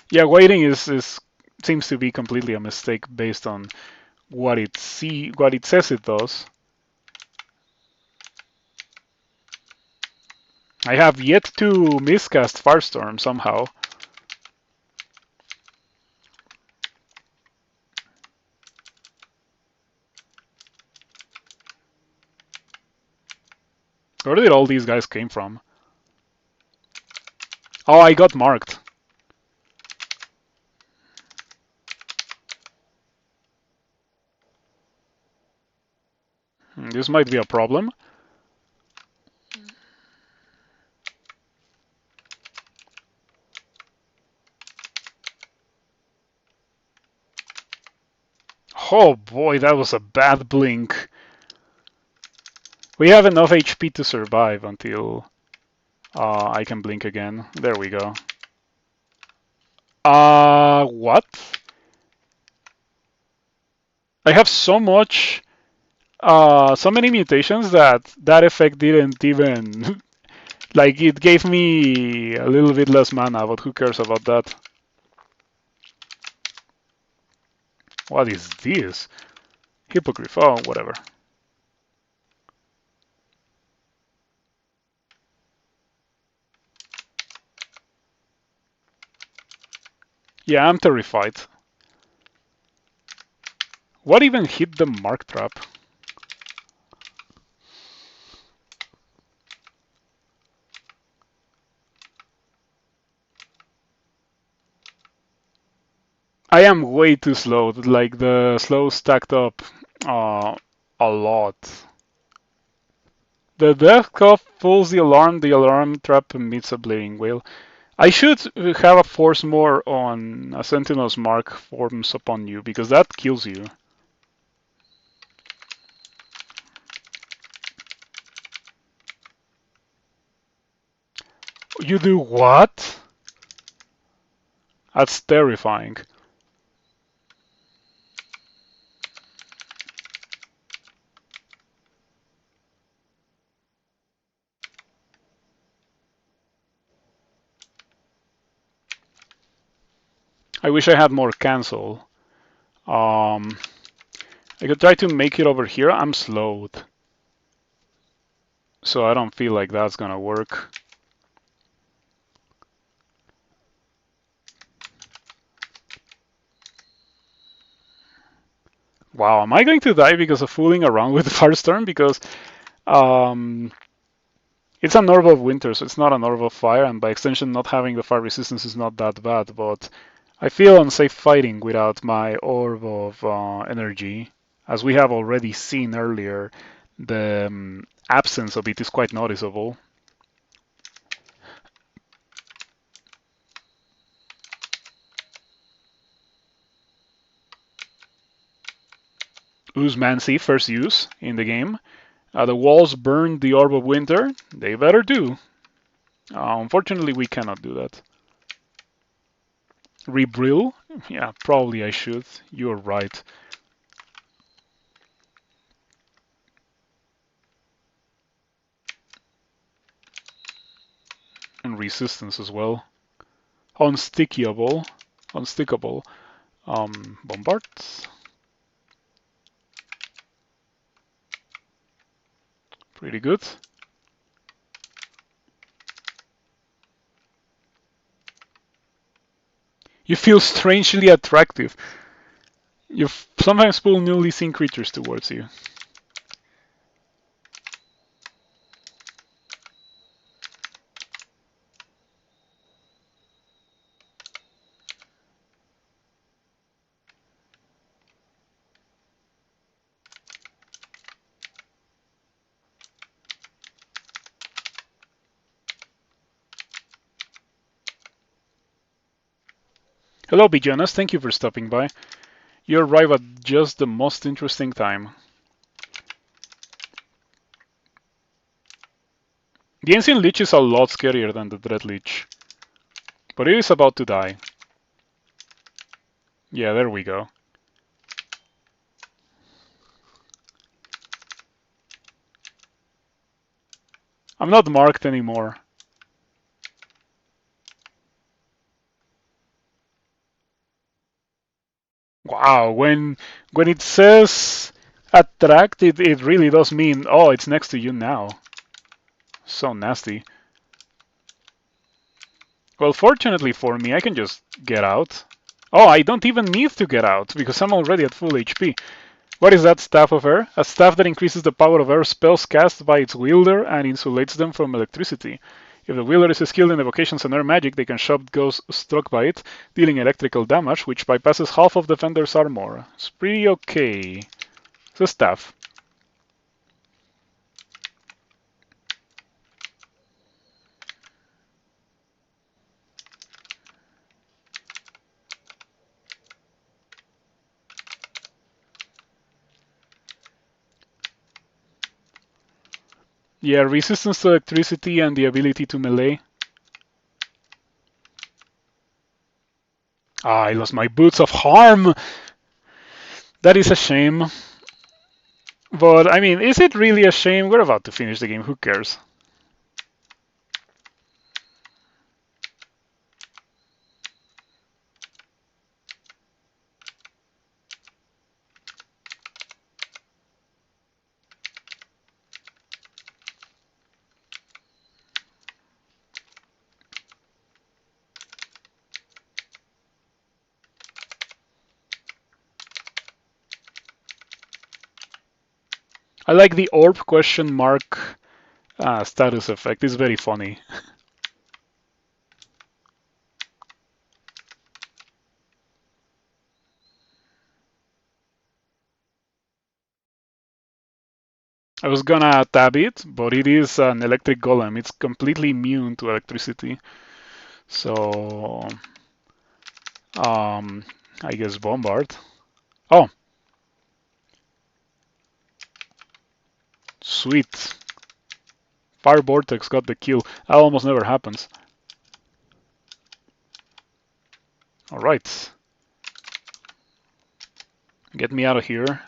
[SPEAKER 1] Yeah, waiting is seems to be completely a mistake based on what it says it does. I have yet to miscast Firestorm somehow. Where did all these guys came from? Oh, I got marked. This might be a problem. Oh boy, that was a bad blink. We have enough HP to survive until I can blink again. There we go. What? I have so many mutations that that effect didn't even, like it gave me a little bit less mana, but who cares about that? What is this? Hippogriff, oh, whatever. Yeah, I'm terrified. What even hit the mark trap? I am way too slow. Like the slow stacked up a lot. The death cuff pulls the alarm trap emits a bleeding wail. I should have a force more on a Sentinel's mark forms upon you, because that kills you. You do what? That's terrifying. I wish I had more cancel. I could try to make it over here. I'm slowed, so I don't feel like that's gonna work. Wow, am I going to die because of fooling around with Firestorm? Because it's an Orb of Winter, so it's not an Orb of Fire, and by extension, not having the fire resistance is not that bad, but I feel unsafe fighting without my Orb of Energy. As we have already seen earlier, the absence of it is quite noticeable. Oozmancy, first use in the game. The walls burned the Orb of Winter. They better do. Unfortunately, we cannot do that. Rebrill? Yeah, probably I should. You're right. And resistance as well. Unstickable. Unstickable. Bombard. Pretty good. You feel strangely attractive. You sometimes pull newly seen creatures towards you. Hello, B. Jonas. Thank you for stopping by. You arrive at just the most interesting time. The Ancient Lich is a lot scarier than the Dread Lich. But it is about to die. Yeah, there we go. I'm not marked anymore. Wow, when it says attract, it really does mean, oh, it's next to you now. So nasty. Well, fortunately for me, I can just get out. Oh, I don't even need to get out, because I'm already at full HP. What is that Staff of Air? A staff that increases the power of air spells cast by its wielder and insulates them from electricity. If the wielder is skilled in evocations and air magic, they can shove ghosts struck by it, dealing electrical damage, which bypasses half of defender's armor. It's pretty okay. It's a staff. Yeah, resistance to electricity and the ability to melee. Ah, I lost my boots of harm! That is a shame. But, I mean, is it really a shame? We're about to finish the game, who cares? I like the orb question mark status effect. It's very funny. I was gonna tab it, but it is an electric golem. It's completely immune to electricity. So, I guess bombard. Oh, sweet. Fire vortex got the kill. That almost never happens. All right. Get me out of here.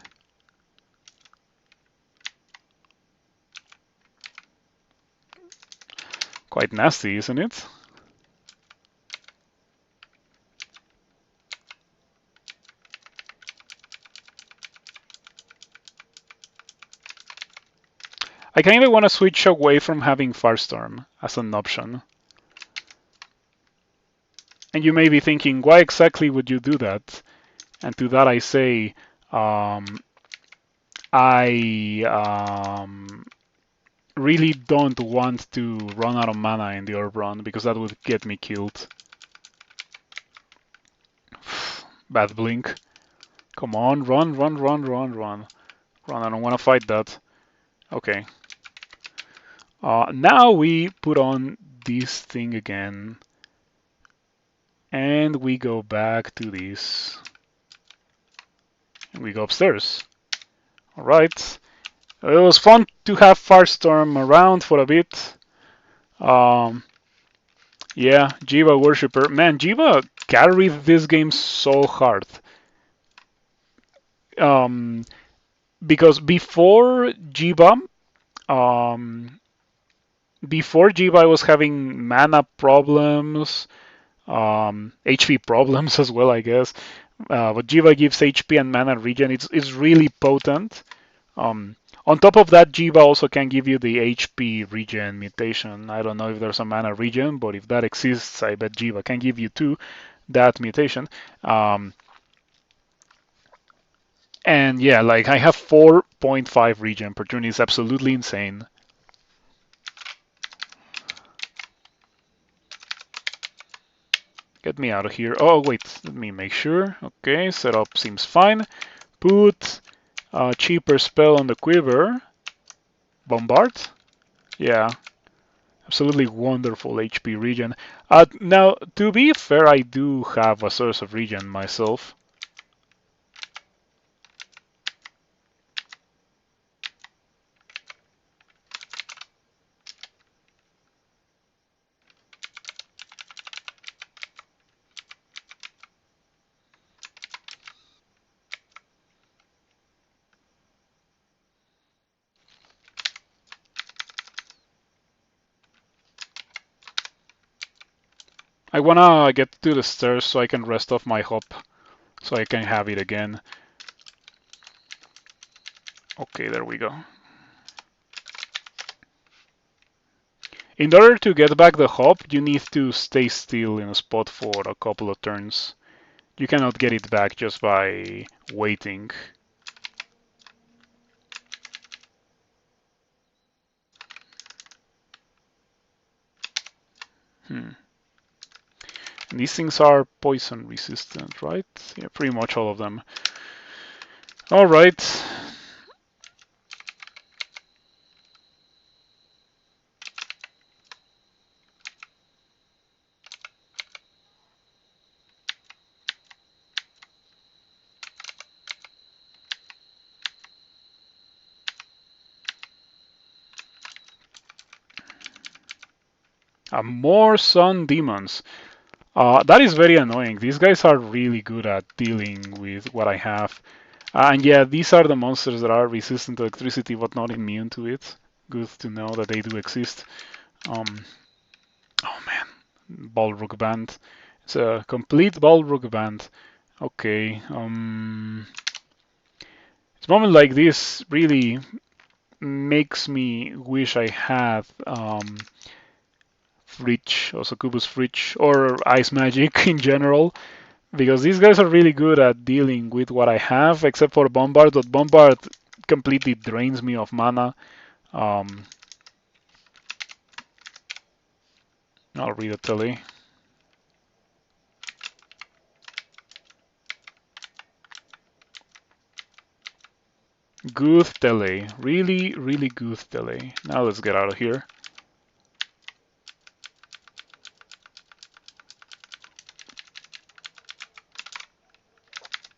[SPEAKER 1] Quite nasty, isn't it? I kind of want to switch away from having Firestorm as an option. And you may be thinking, why exactly would you do that? And to that I say, I really don't want to run out of mana in the orb run because that would get me killed. Bad blink. Come on, run, run, run, run, run. Run, I don't want to fight that. Okay. Now we put on this thing again. And we go back to this. And we go upstairs. Alright. It was fun to have Firestorm around for a bit. Yeah, Jiva Worshipper. Man, Jiva carried this game so hard. Because before Jiva, before Jiva I was having mana problems, HP problems as well, I guess. But Jiva gives HP and mana regen. It's really potent. Um, on top of that, Jiva also can give you the HP regen mutation. I don't know if there's a mana regen, but if that exists, I bet Jiva can give you too that mutation. And yeah, like I have 4.5 regen per turn. It's absolutely insane. Get me out of here. Oh, wait, let me make sure. Okay, setup seems fine. Put a cheaper spell on the quiver. Bombard? Yeah, absolutely wonderful HP regen. Now, to be fair, I do have a source of regen myself. I wanna get to the stairs so I can rest off my hop, so I can have it again. Okay, there we go. In order to get back the hop, you need to stay still in a spot for a couple of turns. You cannot get it back just by waiting. And these things are poison resistant, right? Yeah, pretty much all of them. All right. More sun demons. That is very annoying. These guys are really good at dealing with what I have. And yeah, these are the monsters that are resistant to electricity but not immune to it. Good to know that they do exist. Oh man, Balrog Band. It's a complete Balrog Band. Okay. It's a moment like this really makes me wish I had Fridge, or Succubus Fridge, or Ice Magic in general, because these guys are really good at dealing with what I have, except for Bombard, but Bombard completely drains me of mana. I'll read a tele. Good tele. Really, really good tele. Now let's get out of here.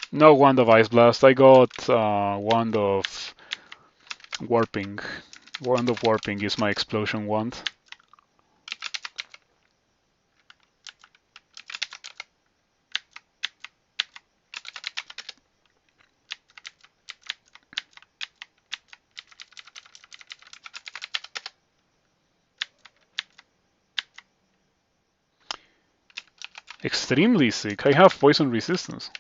[SPEAKER 1] No Wand of Ice Blast. I got Wand of Warping. Wand of Warping is my explosion wand. Extremely sick. I have poison resistance.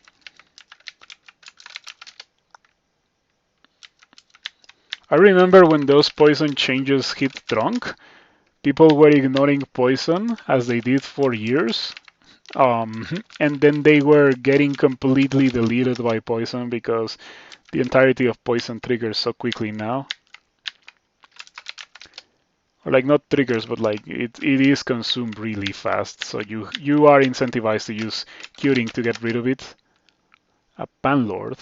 [SPEAKER 1] I remember when those poison changes hit drunk, people were ignoring poison as they did for years. And then they were getting completely deleted by poison because the entirety of poison triggers so quickly now. Or like not triggers, but like it is consumed really fast. So you are incentivized to use curing to get rid of it. A Panlord.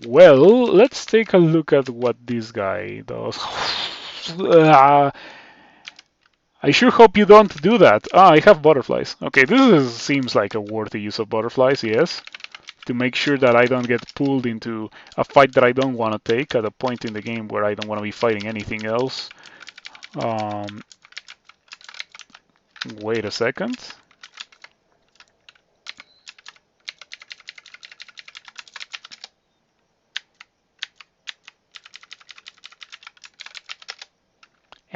[SPEAKER 1] Well, let's take a look at what this guy does. I sure hope you don't do that. I have butterflies. Okay, seems like a worthy use of butterflies, yes. To make sure that I don't get pulled into a fight that I don't want to take at a point in the game where I don't want to be fighting anything else. Wait a second.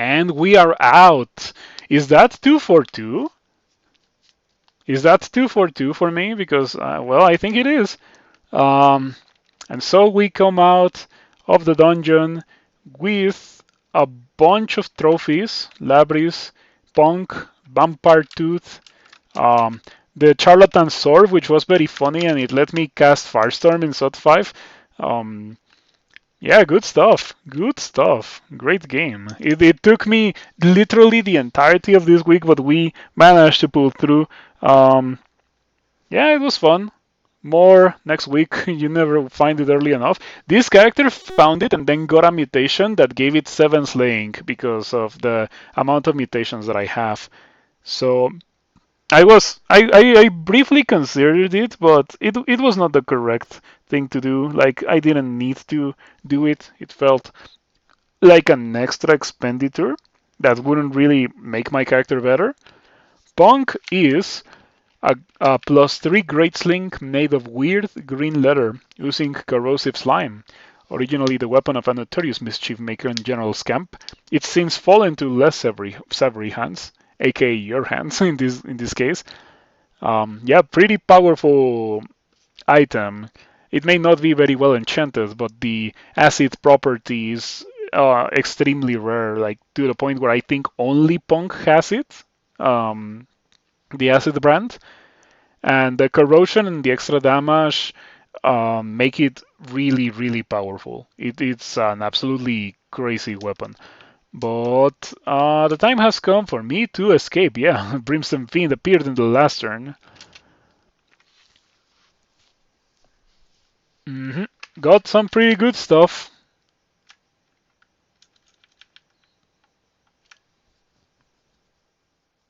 [SPEAKER 1] And we are out. Is that 2 for 2? Is that 2 for 2 for me? Because, well, I think it is. Um, and so we come out of the dungeon with a bunch of trophies, Labris, Punk, Vampire Tooth, um, the Charlatan Sword, which was very funny and it let me cast Firestorm in SOT 5. Um, yeah, good stuff. Good stuff. Great game. It took me literally the entirety of this week, but we managed to pull through. Um, yeah, it was fun. More next week. You never find it early enough. This character found it and then got a mutation that gave it 7 slaying because of the amount of mutations that I have. So I briefly considered it, but it was not the correct thing to do. Like I didn't need to do it. It felt like an extra expenditure that wouldn't really make my character better. Punk is a +3 Great Sling made of weird green leather using corrosive slime. Originally the weapon of a notorious mischief maker and general scamp, it's since fallen to less savory hands, aka your hands in this case. Yeah, pretty powerful item. It may not be very well enchanted, but the acid properties are extremely rare, like to the point where I think only Punk has it. Um, the acid brand. And the corrosion and the extra damage make it really, really powerful. It's an absolutely crazy weapon. But the time has come for me to escape. Yeah, Brimstone Fiend appeared in the last turn. hmm Got some pretty good stuff.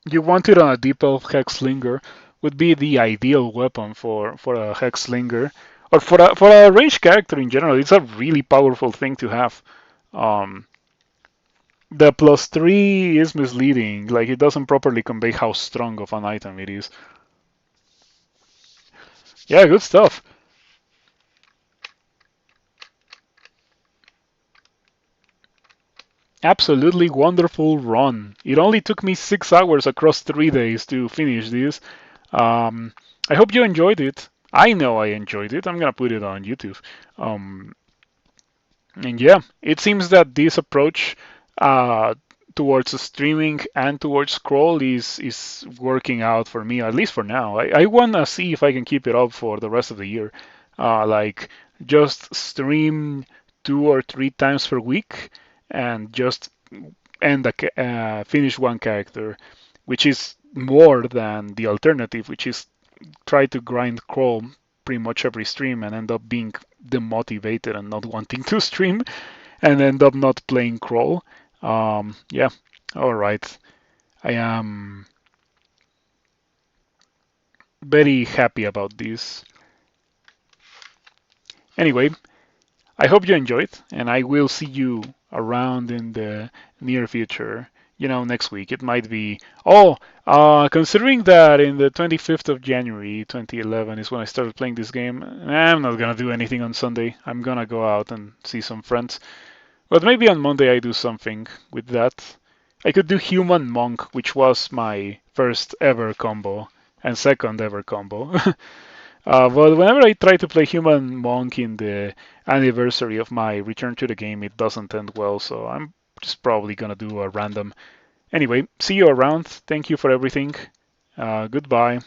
[SPEAKER 1] You want it on a deep elf Hexslinger would be the ideal weapon for a Hexslinger. Or for a ranged character in general, it's a really powerful thing to have. Um, the +3 is misleading. Like it doesn't properly convey how strong of an item it is. Yeah, good stuff. Absolutely wonderful run. It only took me 6 hours across 3 days to finish this. Um, I hope you enjoyed it. I know I enjoyed it. I'm gonna put it on YouTube. Um, and yeah, it seems that this approach uh, towards streaming and towards scroll is working out for me, at least for now. I want to see if I can keep it up for the rest of the year. Like just stream 2 or 3 times per week and just finish one character, which is more than the alternative, which is try to grind crawl pretty much every stream and end up being demotivated and not wanting to stream and end up not playing crawl. Yeah, all right. I am very happy about this. Anyway, I hope you enjoyed, and I will see you around in the near future. Next week. It might be. Oh, considering that in the 25th of January 2011 is when I started playing this game, I'm not gonna do anything on Sunday. I'm gonna go out and see some friends. But maybe on Monday I do something with that. I could do Human Monk, which was my first ever combo and second ever combo. But whenever I try to play Human Monk in the anniversary of my return to the game, it doesn't end well, so I'm just probably gonna do a random. Anyway, see you around. Thank you for everything. Goodbye.